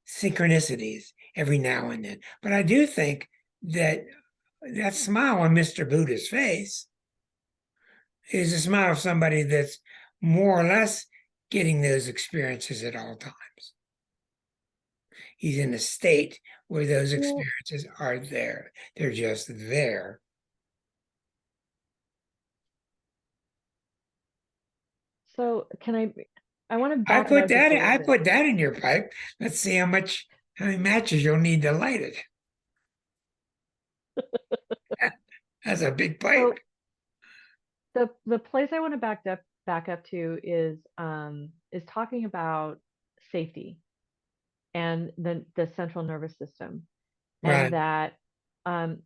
synchronicities every now and then. But I do think that that smile on Mr. Buddha's face is a smile of somebody that's more or less getting those experiences at all times. He's in a state where those well, experiences are there. They're just there. So I want to back it up just a little I bit. put that in your pipe. Let's see how many matches you'll need to light it. That's a big pipe. So the place I want to back up to is talking about safety and the central nervous system, and Right. that um,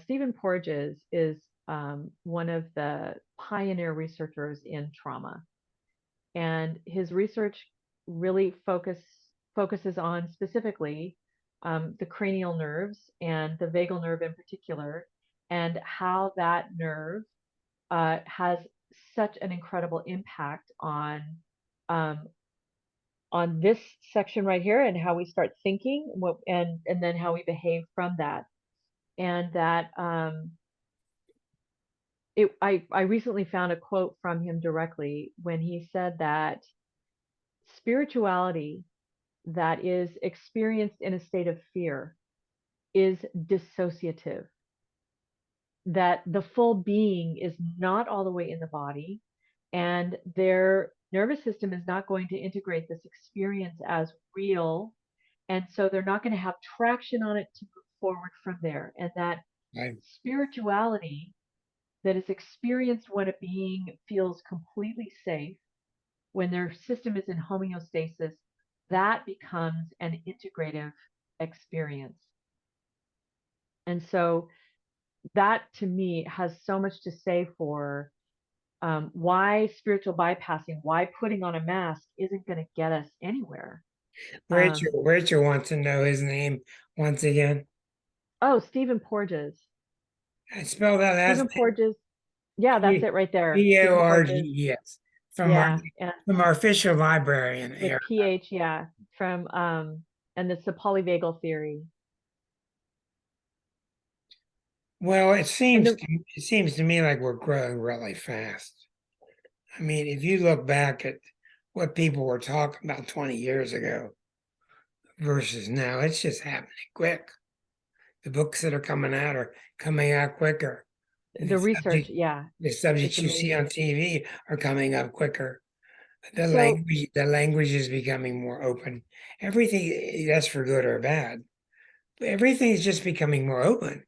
Stephen Porges is one of the pioneer researchers in trauma, and his research really focuses on specifically the cranial nerves and the vagal nerve in particular, and how that nerve has such an incredible impact um, on this section right here and how we start thinking and then how we behave from that. And that I recently found a quote from him directly when he said that spirituality that is experienced in a state of fear is dissociative, that the full being is not all the way in the body, and their nervous system is not going to integrate this experience as real. And so they're not going to have traction on it to move forward from there. And that Right. spirituality that is experienced when a being feels completely safe, when their system is in homeostasis, that becomes an integrative experience. And so that to me has so much to say for why spiritual bypassing, why putting on a mask isn't going to get us anywhere. Rachel wants to know his name once again. Oh, Stephen Porges. I spelled that last Stephen Porges. Yeah, that's name it right there. Stephen Porges. Porges Yeah, and from our official librarian with here. PH, yeah, from and it's the polyvagal theory. Well, And the it seems to me like we're growing really fast. I mean, if you look back at what people were talking about 20 years ago versus now, it's just happening quick. The books that are coming out are coming out quicker. the research, yeah, The it's subjects you see on amazing. TV are coming up quicker. So The language is becoming more open. Everything that's for good or bad. Everything is just becoming more open.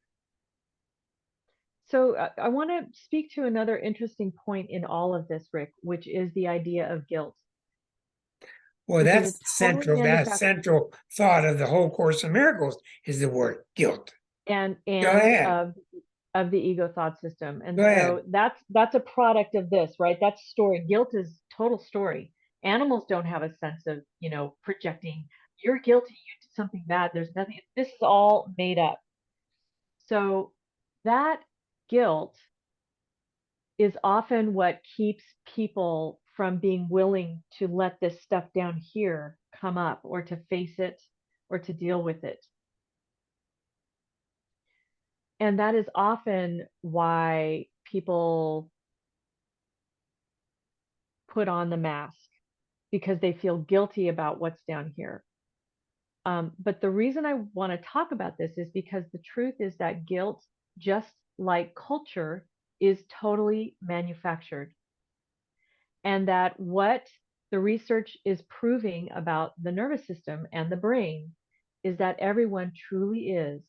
I want to speak to another interesting point in all of this, Rick, which is the idea of guilt, Well, because it's totally that's manufactured. central thought of the whole Course of Miracles is the word guilt. Go And ahead. of the ego thought system. And Go ahead. so that's a product of this, right? That's story. Guilt is total story. Animals don't have a sense of, projecting, you're guilty, you did something bad, there's nothing, this is all made up. So that guilt is often what keeps people from being willing to let this stuff down here come up, or to face it, or to deal with it. And that is often why people put on the mask, because they feel guilty about what's down here. But the reason I want to talk about this is because the truth is that guilt, just like culture, is totally manufactured. And that what the research is proving about the nervous system and the brain is that everyone truly is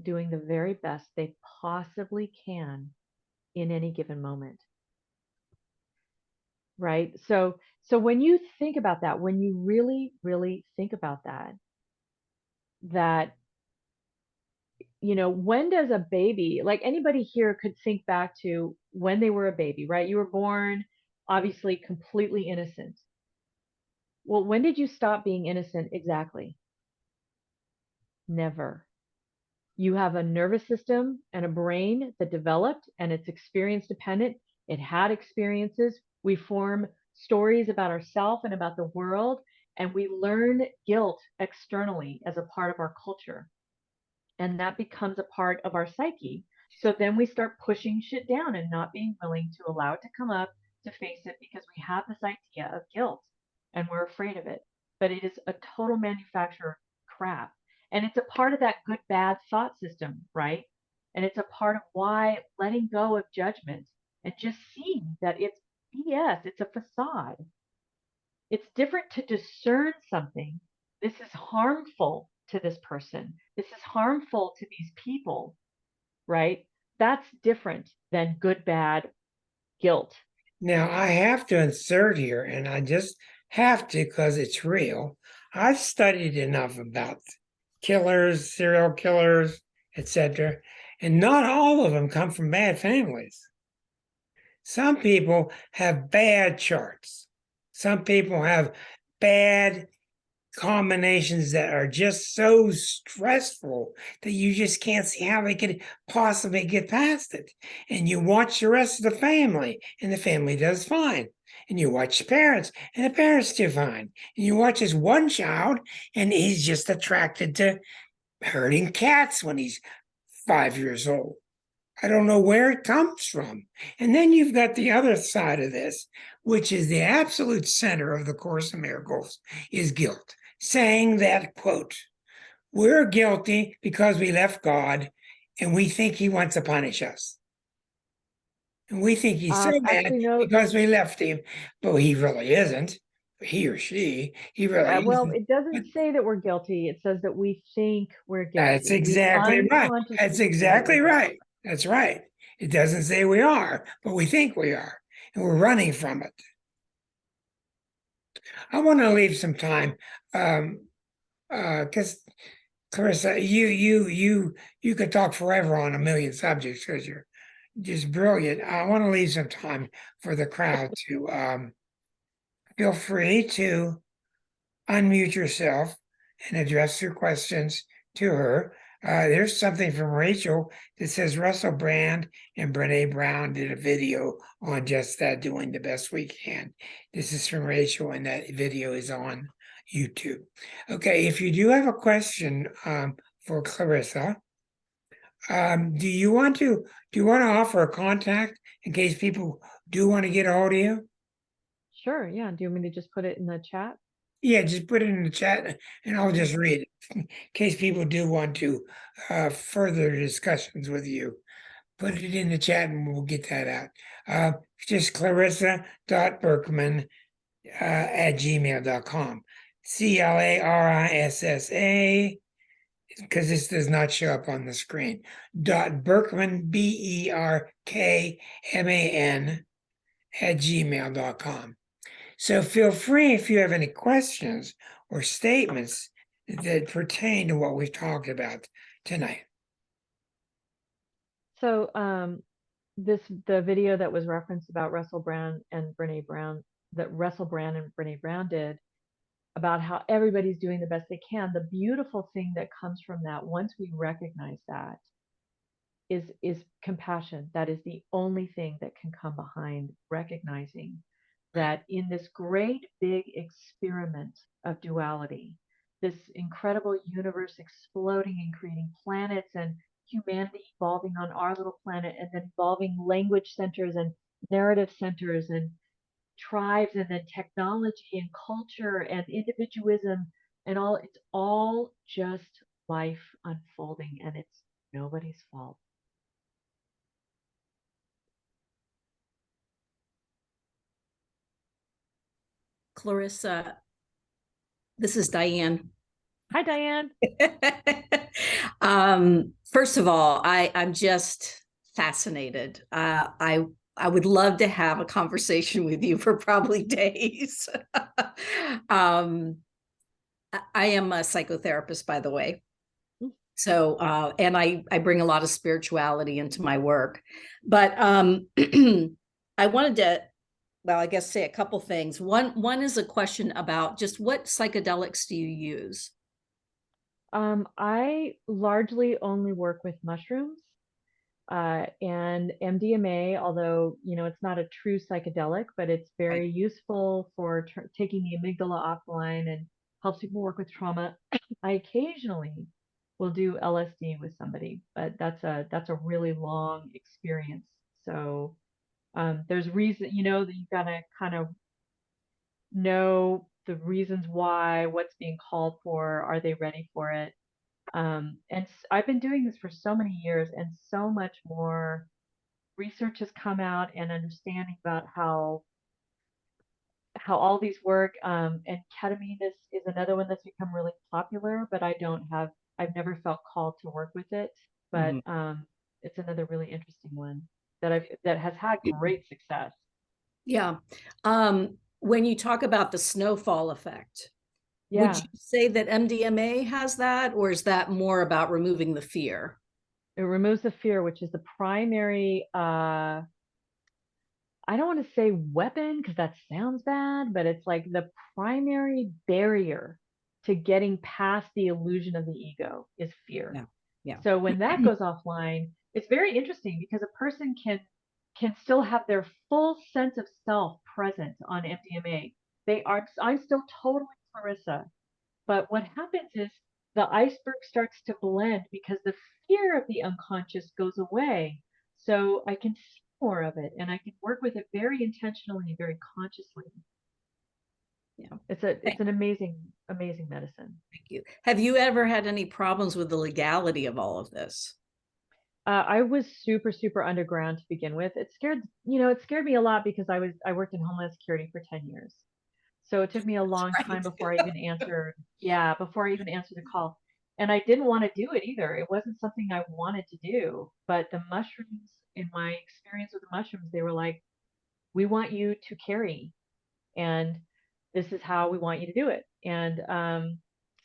doing the very best they possibly can in any given moment. Right? So when you think about that, when you really, really think about that, when does a baby, like anybody here could think back to when they were a baby, right? You were born obviously completely innocent. Well, when did you stop being innocent exactly? Never. You have a nervous system and a brain that developed, and it's experience dependent. It had experiences. We form stories about ourselves and about the world, and we learn guilt externally as a part of our culture. And that becomes a part of our psyche. So then we start pushing shit down and not being willing to allow it to come up, to face it, because we have this idea of guilt and we're afraid of it. But it is a total manufacturer crap. And it's a part of that good bad thought system, right? And it's a part of why letting go of judgment and just seeing that BS. It's a facade. It's different to discern something. This is harmful to this person. This is harmful to these people, right? That's different than good, bad, guilt. Now, I have to insert here, and I just have to because it's real. I've studied enough about killers, serial killers, etc., and not all of them come from bad families. Some people have bad charts. Some people have bad combinations that are just so stressful that you just can't see how they could possibly get past it. And you watch the rest of the family, and the family does fine. And you watch the parents, and the parents do fine. And you watch this one child, and he's just attracted to herding cats when he's 5 years old. I don't know where it comes from. And then you've got the other side of this, which is the absolute center of the Course in Miracles, is guilt, saying that, quote, we're guilty because we left God and we think he wants to punish us. And we think he's so mad Actually, no. because we left him, but he really isn't. He or she, he really Well, isn't. it But doesn't say that we're guilty. It says that we think we're that's guilty. We exactly right. That's unconsciously think that we're exactly guilty. right. That's right. It doesn't say we are, but we think we are, and we're running from it. I want to leave some time, because Clarissa, you could talk forever on a million subjects because you're just brilliant. I want to leave some time for the crowd to feel free to unmute yourself and address your questions to her. There's something from Rachel that says Russell Brand and Brene Brown did a video on just that, doing the best we can. This is from Rachel, and that video is on YouTube. Okay, if you do have a question for Clarissa, do you want to offer a contact in case people do want to get a hold of you? Sure. Yeah. Do you want me to just put it in the chat? Yeah, just put it in the chat and I'll just read it in case people do want to further discussions with you. Put it in the chat and we'll get that out. Just clarissa.berkman at gmail.com. CLARISSA, because this does not show up on the screen. Berkman, BERKMAN at gmail.com. So feel free if you have any questions or statements that pertain to what we've talked about tonight. So, the video that was referenced about Russell Brand and Brene Brown, that Russell Brand and Brene Brown did, about how everybody's doing the best they can. The beautiful thing that comes from that, once we recognize that, is compassion. That is the only thing that can come behind recognizing that in this great big experiment of duality, this incredible universe exploding and creating planets and humanity evolving on our little planet, and then evolving language centers and narrative centers and tribes, and then technology and culture and individualism and all, it's all just life unfolding, and it's nobody's fault. Clarissa, this is Diane. Hi, Diane. First of all, I'm just fascinated. I would love to have a conversation with you for probably days. I am a psychotherapist, by the way. So, and I bring a lot of spirituality into my work. But I wanted to, well, I guess say a couple things. One is a question about just what psychedelics do you use? I largely only work with mushrooms and MDMA, although, it's not a true psychedelic, but it's very useful for taking the amygdala offline and helps people work with trauma. I occasionally will do LSD with somebody, but that's a really long experience. So there's reason, that you gotta kind of know the reasons why, what's being called for, are they ready for it? And I've been doing this for so many years, and so much more research has come out and understanding about how how all these work. And ketamine is another one that's become really popular, but I've never felt called to work with it. But Mhm. it's another really interesting one that has had great success. Yeah. When you talk about the snowfall effect, would Yeah, you say that MDMA has that, or is that more about removing the fear? it removes the fear, which is the primary I don't want to say weapon because that sounds bad, but it's like the primary barrier to getting past the illusion of the ego is fear. Yeah. Yeah. So when that goes offline, it's very interesting because a person can still have their full sense of self present on MDMA. I'm still totally Clarissa, but what happens is the iceberg starts to blend because the fear of the unconscious goes away. So I can see more of it and I can work with it very intentionally and very consciously. Yeah. It's an amazing medicine. Thank you. Have you ever had any problems with the legality of all of this? I was super underground to begin with. It scared me a lot because I worked in Homeland Security for 10 years. So it took me a long time Right. before I even answered, yeah, before I even answered the call. And I didn't want to do it either. It wasn't something I wanted to do. But the mushrooms, in my experience with the mushrooms, they were like, we want you to carry, and this is how we want you to do it. And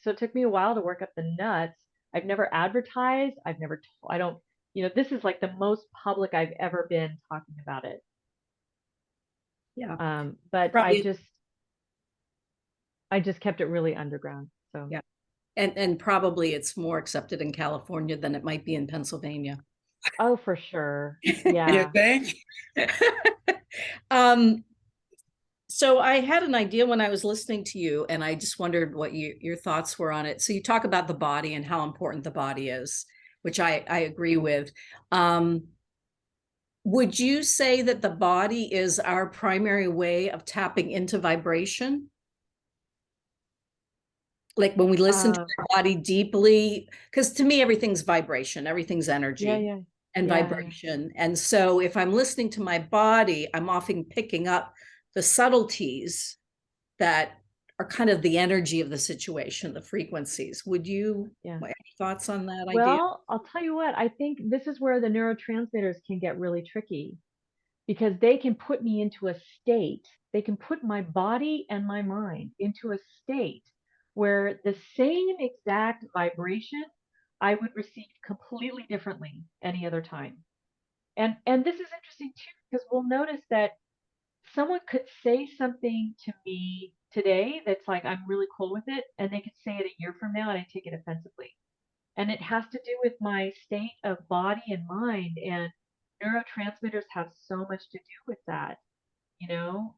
so it took me a while to work up the nuts. I've never advertised. I don't, this is like the most public I've ever been talking about it. Yeah. But Probably. I just kept it really underground. So. Yeah. And probably it's more accepted in California than it might be in Pennsylvania. Oh, for sure. You Yeah. think? um, so I had an idea when I was listening to you, and I just wondered what your thoughts were on it. So you talk about the body and how important the body is, which I agree with. Would you say that the body is our primary way of tapping into vibration? Like when we listen to our body deeply, because to me, everything's vibration, everything's Yeah, energy yeah. and Yeah. vibration. And so if I'm listening to my body, I'm often picking up the subtleties that are kind of the energy of the situation, the frequencies. Would you, Yeah. any thoughts on that idea? Well, I'll tell you what, I think this is where the neurotransmitters can get really tricky because they can put me into a state. They can put my body and my mind into a state where the same exact vibration I would receive completely differently any other time. And this is interesting too because we'll notice that someone could say something to me today that's like I'm really cool with it, and they could say it a year from now and I take it offensively. And it has to do with my state of body and mind, and neurotransmitters have so much to do with that, you know?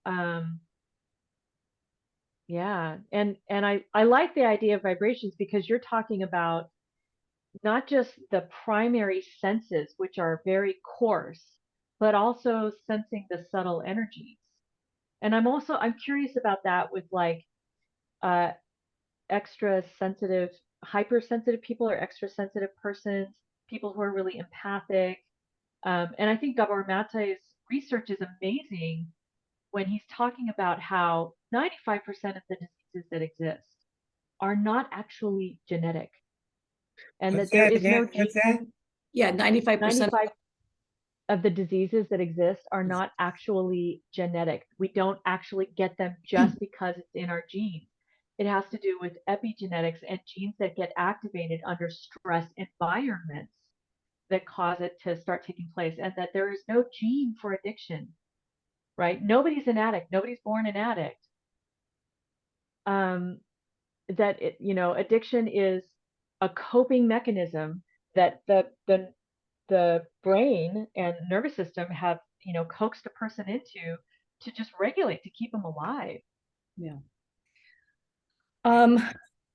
Yeah. And I like the idea of vibrations because you're talking about not just the primary senses, which are very coarse, but also sensing the subtle energies. And I'm curious about that with like uh, extra sensitive, hypersensitive people or extra sensitive persons, people who are really empathic. And I think Gabor Mate's research is amazing when he's talking about how 95% of the diseases that exist are not actually genetic, and What's that there that is no again? What's that? gene. Yeah, 95%. 95 of the diseases that exist are not actually genetic. We don't actually get them just because it's in our genes. It has to do with epigenetics and genes that get activated under stress environments that cause it to start taking place, and that there is no gene for addiction, right? Nobody's an addict. Nobody's born an addict. Um, addiction is a coping mechanism that the brain and nervous system have, coaxed a person into to just regulate to keep them alive. Yeah. Um,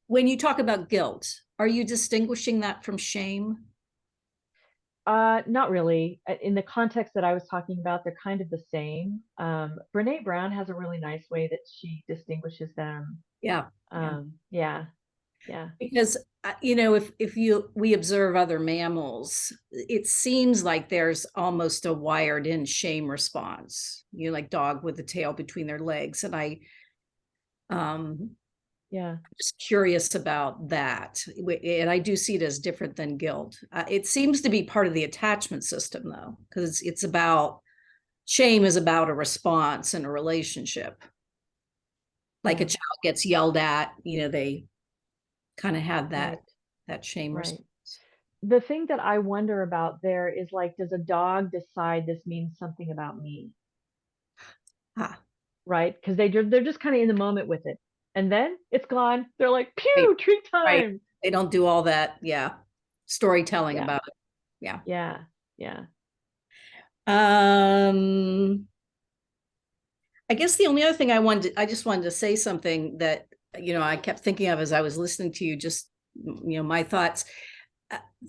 when you talk about guilt, are you distinguishing that from shame? Not really. In the context that I was talking about, they're kind of the same. Brene Brown has a really nice way that she distinguishes them. Yeah. Yeah. Yeah. Because if we observe other mammals, it seems like there's almost a wired in shame response, like dog with the tail between their legs. And Yeah. just curious about that. And I do see it as different than guilt. It seems to be part of the attachment system, though, because it's about shame is about a response in a relationship. Like Yeah. a child gets yelled at, they kind of have Right. that shame Right. response. The thing that I wonder about there is like, does a dog decide this means something about me? Ah, Right? Because they're just kind of in the moment with it. And then it's gone. They're like, right, pew, treat right. time. They don't do all that, storytelling Yeah. about it. Yeah. Yeah. Yeah. I guess the only other thing I just wanted to say something that, I kept thinking of as I was listening to you, just, my thoughts.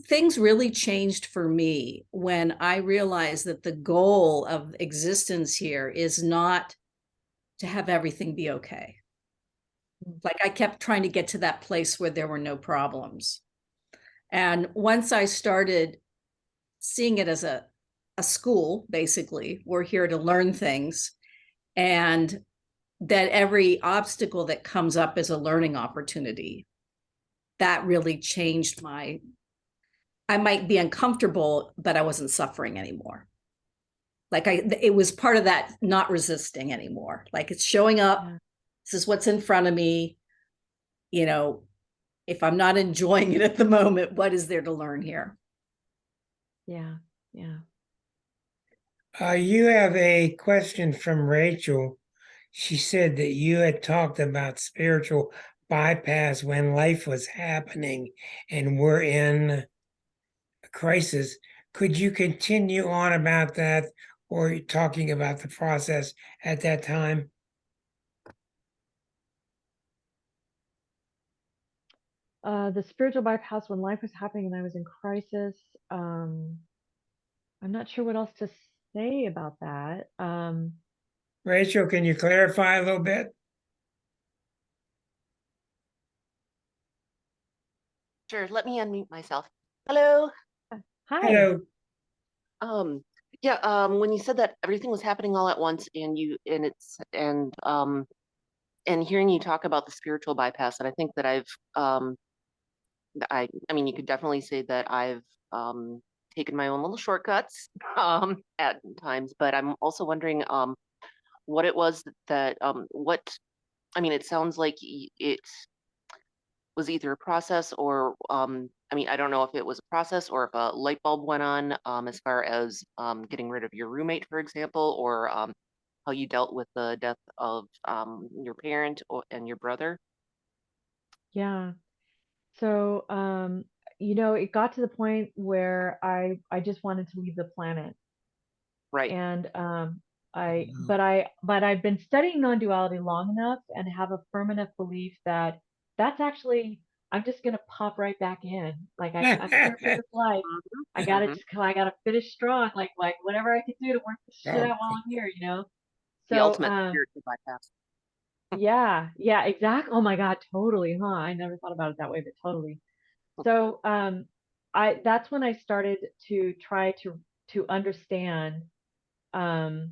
Things really changed for me when I realized that the goal of existence here is not to have everything be okay. Like I kept trying to get to that place where there were no problems. And once I started seeing it as a school, basically, we're here to learn things, and that every obstacle that comes up is a learning opportunity, that really changed I might be uncomfortable, but I wasn't suffering anymore. Like it was part of that not resisting anymore. Like it's showing up. Yeah. This is what's in front of me. If I'm not enjoying it at the moment, what is there to learn here? Yeah. Yeah. You have a question from Rachel. She said that you had talked about spiritual bypass when life was happening and we're in a crisis. Could you continue on about that, or talking about the process at that time? The spiritual bypass when life was happening and I was in crisis. I'm not sure what else to say about that. Rachel, can you clarify a little bit? Sure, let me unmute myself. Hello. Hi. Hello. Um, yeah, when you said that everything was happening all at once and hearing you talk about the spiritual bypass, and I think that I mean you could definitely say that I've taken my own little shortcuts at times, but I'm also wondering what it was that what I mean, it sounds like it was either a process or I mean, I don't know if it was a process or if a light bulb went on as far as getting rid of your roommate, for example, or how you dealt with the death of your parent and your brother. Yeah. So, it got to the point where I just wanted to leave the planet. Right. And but I've been studying non-duality long enough and have a firm enough belief that that's actually I'm just gonna pop right back in. Like I'm here for this life. Hmm. I gotta finish strong. Like whatever I can do to work this shit Oh, out while I'm here. The So ultimate spiritual bypass. yeah, exactly. Oh my God, totally, huh? I never thought about it that way, but totally. So I that's when I started to try to understand. Um,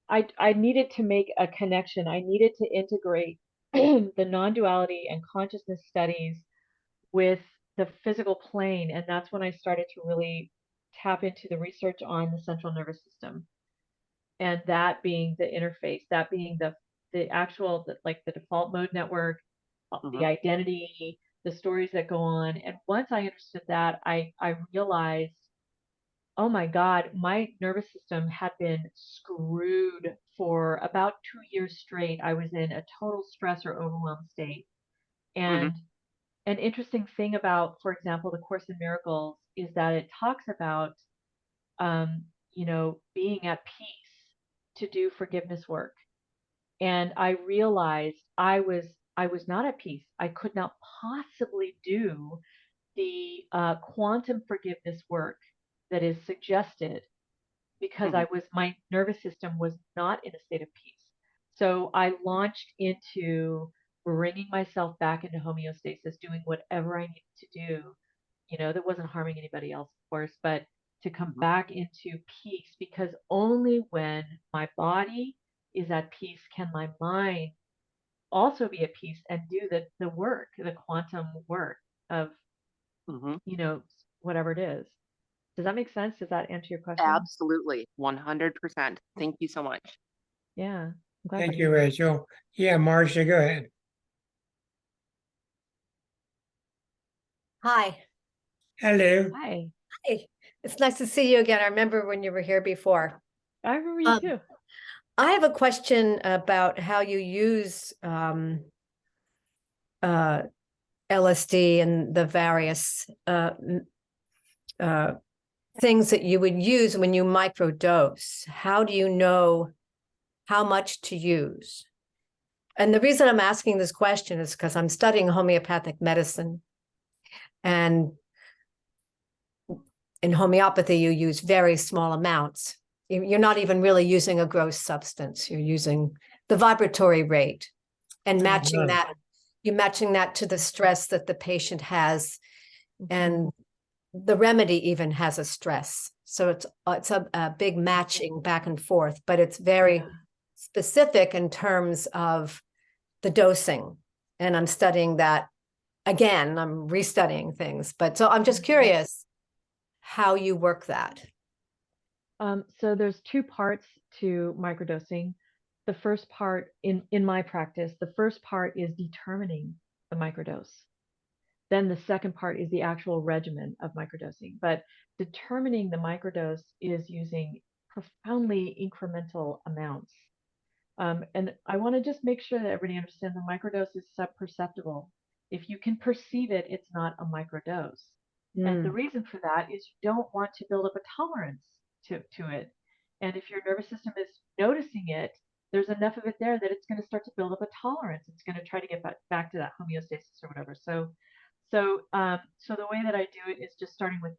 I needed to make a connection. I needed to integrate the non-duality and consciousness studies with the physical plane, and that's when I started to really tap into the research on the central nervous system, and that being the interface, that being the actual like the default mode network, the Hmm. identity, the stories that go on. And once I understood that, I realized, oh my God, my nervous system had been screwed for about 2 years straight. I was in a total stress or overwhelm state. Hmm. And an interesting thing about, for example, the Course in Miracles is that it talks about, being at peace to do forgiveness work. And I realized I was not at peace. I could not possibly do the quantum forgiveness work that is suggested because Hmm. my nervous system was not in a state of peace. So I launched into bringing myself back into homeostasis, doing whatever I needed to do, that wasn't harming anybody else, of course, but to come back into peace, because only when my body is at peace can my mind also be at peace and do the work, the quantum work of, Mhm. whatever it is. Does that make sense? Does that answer your question? Absolutely. 100%. Thank you so much. Yeah. I'm glad Thank to you, hear. Rachel. Yeah, Marcia, go ahead. Hi. Hello. Hi. Hey, it's nice to see you again. I remember when you were here before. I remember you too. I have a question about how you use LSD and the various things that you would use when you microdose. How do you know how much to use? And the reason I'm asking this question is because I'm studying homeopathic medicine. And in homeopathy, you use very small amounts. You're not even really using a gross substance. You're using the vibratory rate and matching Yeah. that. You're matching that to the stress that the patient has, and the remedy even has a stress. So it's a big matching back and forth, but it's very specific in terms of the dosing. And I'm studying that again. I'm restudying things, but so I'm just curious how you work that. So there's two parts to microdosing. The first part in my practice, the first part is determining the microdose. Then the second part is the actual regimen of microdosing. But determining the microdose is using profoundly incremental amounts. And I want to just make sure that everybody understands the microdose is subperceptible. If you can perceive it, it's not a microdose. And the reason for that is you don't want to build up a tolerance to it. And if your nervous system is noticing it, there's enough of it there that it's going to start to build up a tolerance. It's going to try to get back to that homeostasis or whatever. So the way that I do it is just starting with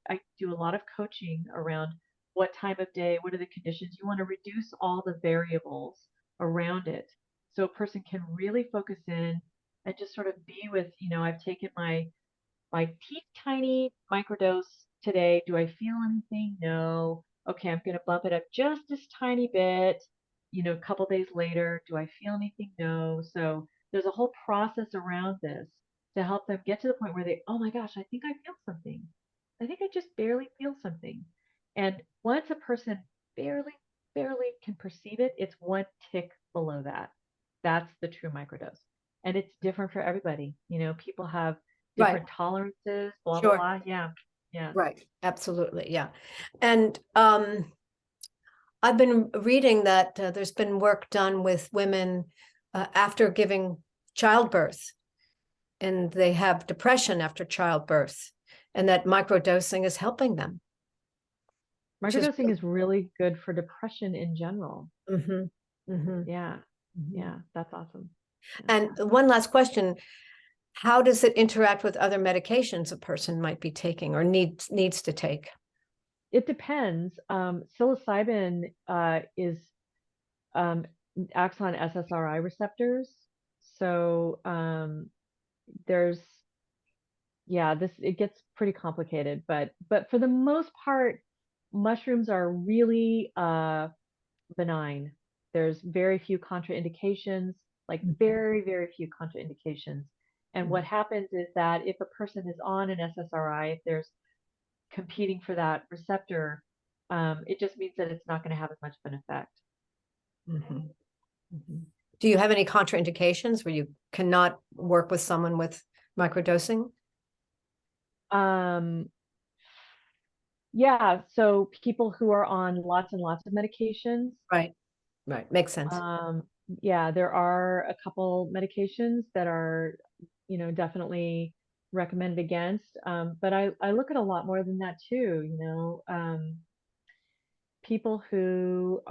I do a lot of coaching around what time of day, what are the conditions. You want to reduce all the variables around it so a person can really focus in and just sort of be with, I've taken my tiny microdose today. Do I feel anything? No. Okay, I'm going to bump it up just this tiny bit. A couple days later, do I feel anything? No. So there's a whole process around this to help them get to the point where oh my gosh, I think I feel something. I think I just barely feel something. And once a person barely can perceive it, it's one tick below that. That's the true microdose. And it's different for everybody. People have different tolerances, blah, blah, blah. Yeah. Yeah. Right. Absolutely. Yeah. And I've been reading that there's been work done with women after giving childbirth, and they have depression after childbirth, and that microdosing is helping them. Microdosing is really good for depression in general. Yeah. Yeah. That's awesome. And one last question. How does it interact with other medications a person might be taking or needs to take? It depends. Psilocybin acts on SSRI receptors. So it gets pretty complicated, but for the most part, mushrooms are really benign. There's very few contraindications, like very, very few contraindications. And what happens is that if a person is on an SSRI, if there's competing for that receptor, it just means that it's not going to have as much of an effect. Do you have any contraindications where you cannot work with someone with microdosing? Yeah, so people who are on lots and lots of medications. Right. Makes sense. Yeah, there are a couple medications that are, definitely recommended against. But I look at a lot more than that too, people who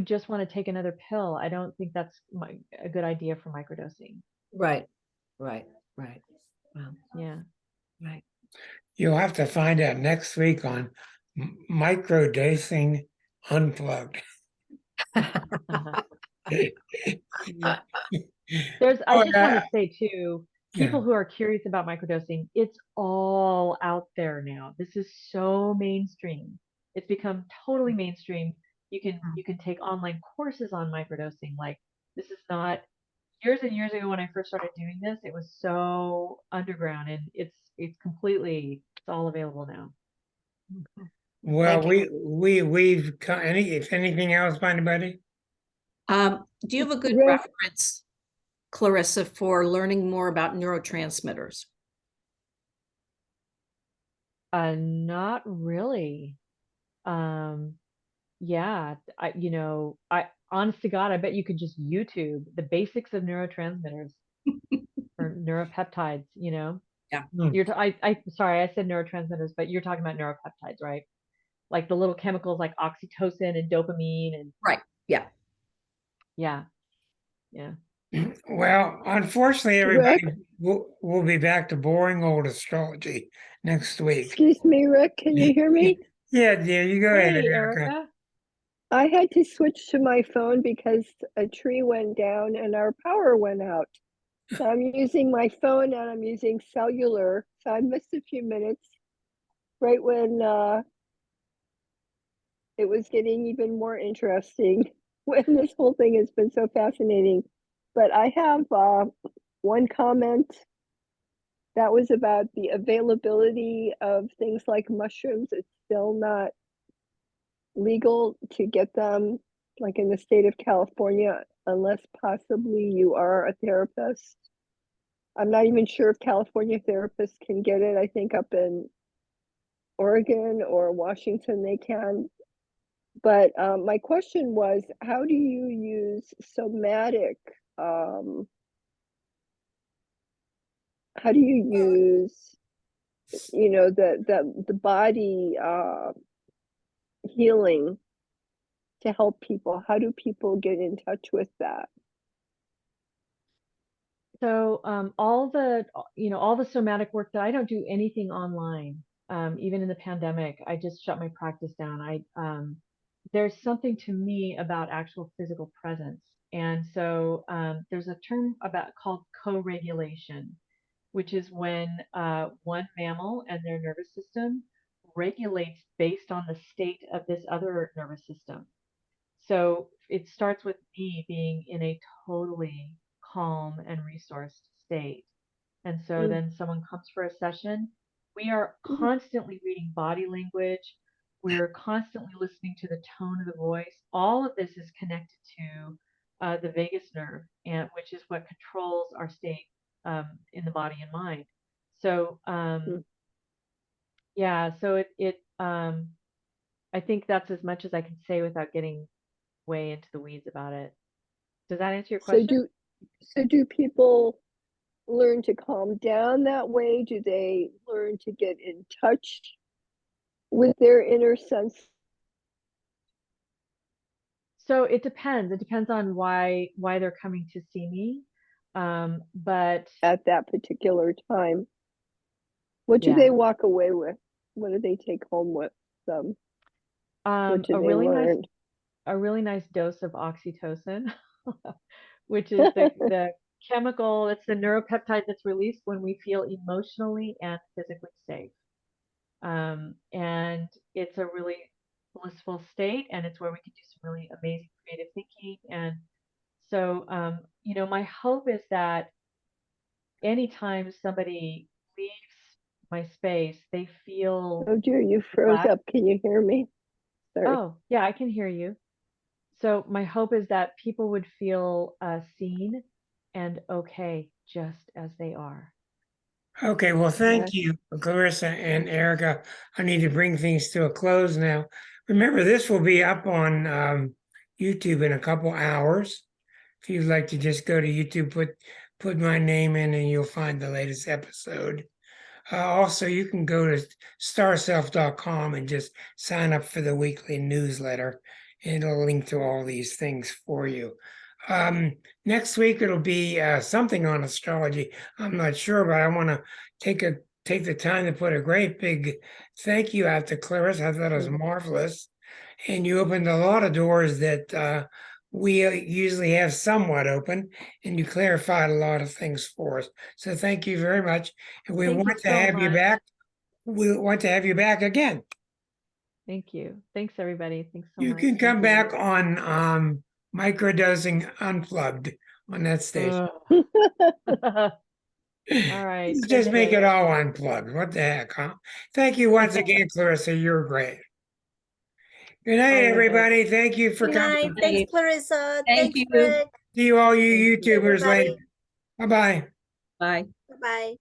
just want to take another pill. I don't think that's a good idea for microdosing. Right. Wow. Yeah. Right. You'll have to find out next week on Microdosing Unplugged. I Oh, just want to say too, yeah. people who are curious about microdosing, it's all out there now. This is so mainstream. It's become totally mainstream. You can take online courses on microdosing. Like, this is not years and years ago when I first started doing this, it was so underground, and it's all available now. Well, Thank we've if anything else by anybody? Do you have a good Rick. reference, Clarissa, for learning more about neurotransmitters? Not really. Yeah, I honest to God, I bet you could just YouTube the basics of neurotransmitters or neuropeptides, Yeah. Sorry, I said neurotransmitters, but you're talking about neuropeptides, right? Like the little chemicals like oxytocin and dopamine and Right. Yeah. yeah. Well, unfortunately, everybody will be back to boring old astrology next week. Excuse me, Rick, can you hear me? Yeah, dear, you go ahead, Hey, Erica. Erica. I had to switch to my phone because a tree went down and our power went out. So I'm using my phone and I'm using cellular. So I missed a few minutes right when it was getting even more interesting when this whole thing has been so fascinating. But I have one comment that was about the availability of things like mushrooms. It's still not legal to get them, like in the state of California, unless possibly you are a therapist. I'm not even sure if California therapists can get it. I think up in Oregon or Washington they can. But my question was, how do you use somatic? How do you use, the body healing to help people? How do people get in touch with that? So all the somatic work that I don't do anything online. Even in the pandemic, I just shut my practice down. There's something to me about actual physical presence. And so there's a term called co-regulation, which is when one mammal and their nervous system regulates based on the state of this other nervous system. So it starts with me being in a totally calm and resourced state. And so then someone comes for a session. We are constantly reading body language. We're constantly listening to the tone of the voice. All of this is connected to the vagus nerve, which is what controls our state in the body and mind. So yeah, so I think that's as much as I can say without getting way into the weeds about it. Does that answer your question? So do people learn to calm down that way? Do they learn to get in touch with their inner sense? So it depends. It depends on why they're coming to see me. But At that particular time? What do yeah, they walk away with? What do they take home with them? What do a they learn? really nice dose of oxytocin, which is the chemical, it's the neuropeptide that's released when we feel emotionally and physically safe. And it's a really blissful state, and it's where we can do some really amazing creative thinking. And so, my hope is that anytime somebody leaves my space, they feel Oh dear, you froze relaxed. up. Can you hear me? Sorry. Oh, yeah, I can hear you. So my hope is that people would feel seen and okay just as they are. Okay, well, Yeah. thank you, Clarissa and Erica. I need to bring things to a close now. Remember, this will be up on YouTube in a couple hours. If you'd like to just go to YouTube, put my name in, and you'll find the latest episode. Also, you can go to starself.com and just sign up for the weekly newsletter. It'll link to all these things for you. Next week it'll be something on astrology. I'm not sure, but I want to take the time to put a great big thank you out to Clarissa. I thought it was marvelous. and you opened a lot of doors that we usually have somewhat open, and you clarified a lot of things for us. So thank you very much. And we Thank you want to so have you much. back. We want to have you back again. Thank you. Thanks, everybody. Thanks so You much. can Thank come you. back on microdosing unplugged on that station. All right. Let's Thank just make you. it all unplugged. What the heck, huh? Thank you once again, Clarissa. You're great. Good night, All right. everybody. Thank you for Good coming. night. Thanks, Clarissa. Thank Thanks, you. Greg. See you all, you Thank you. YouTubers later. Everybody. Bye-bye. Bye. Bye-bye.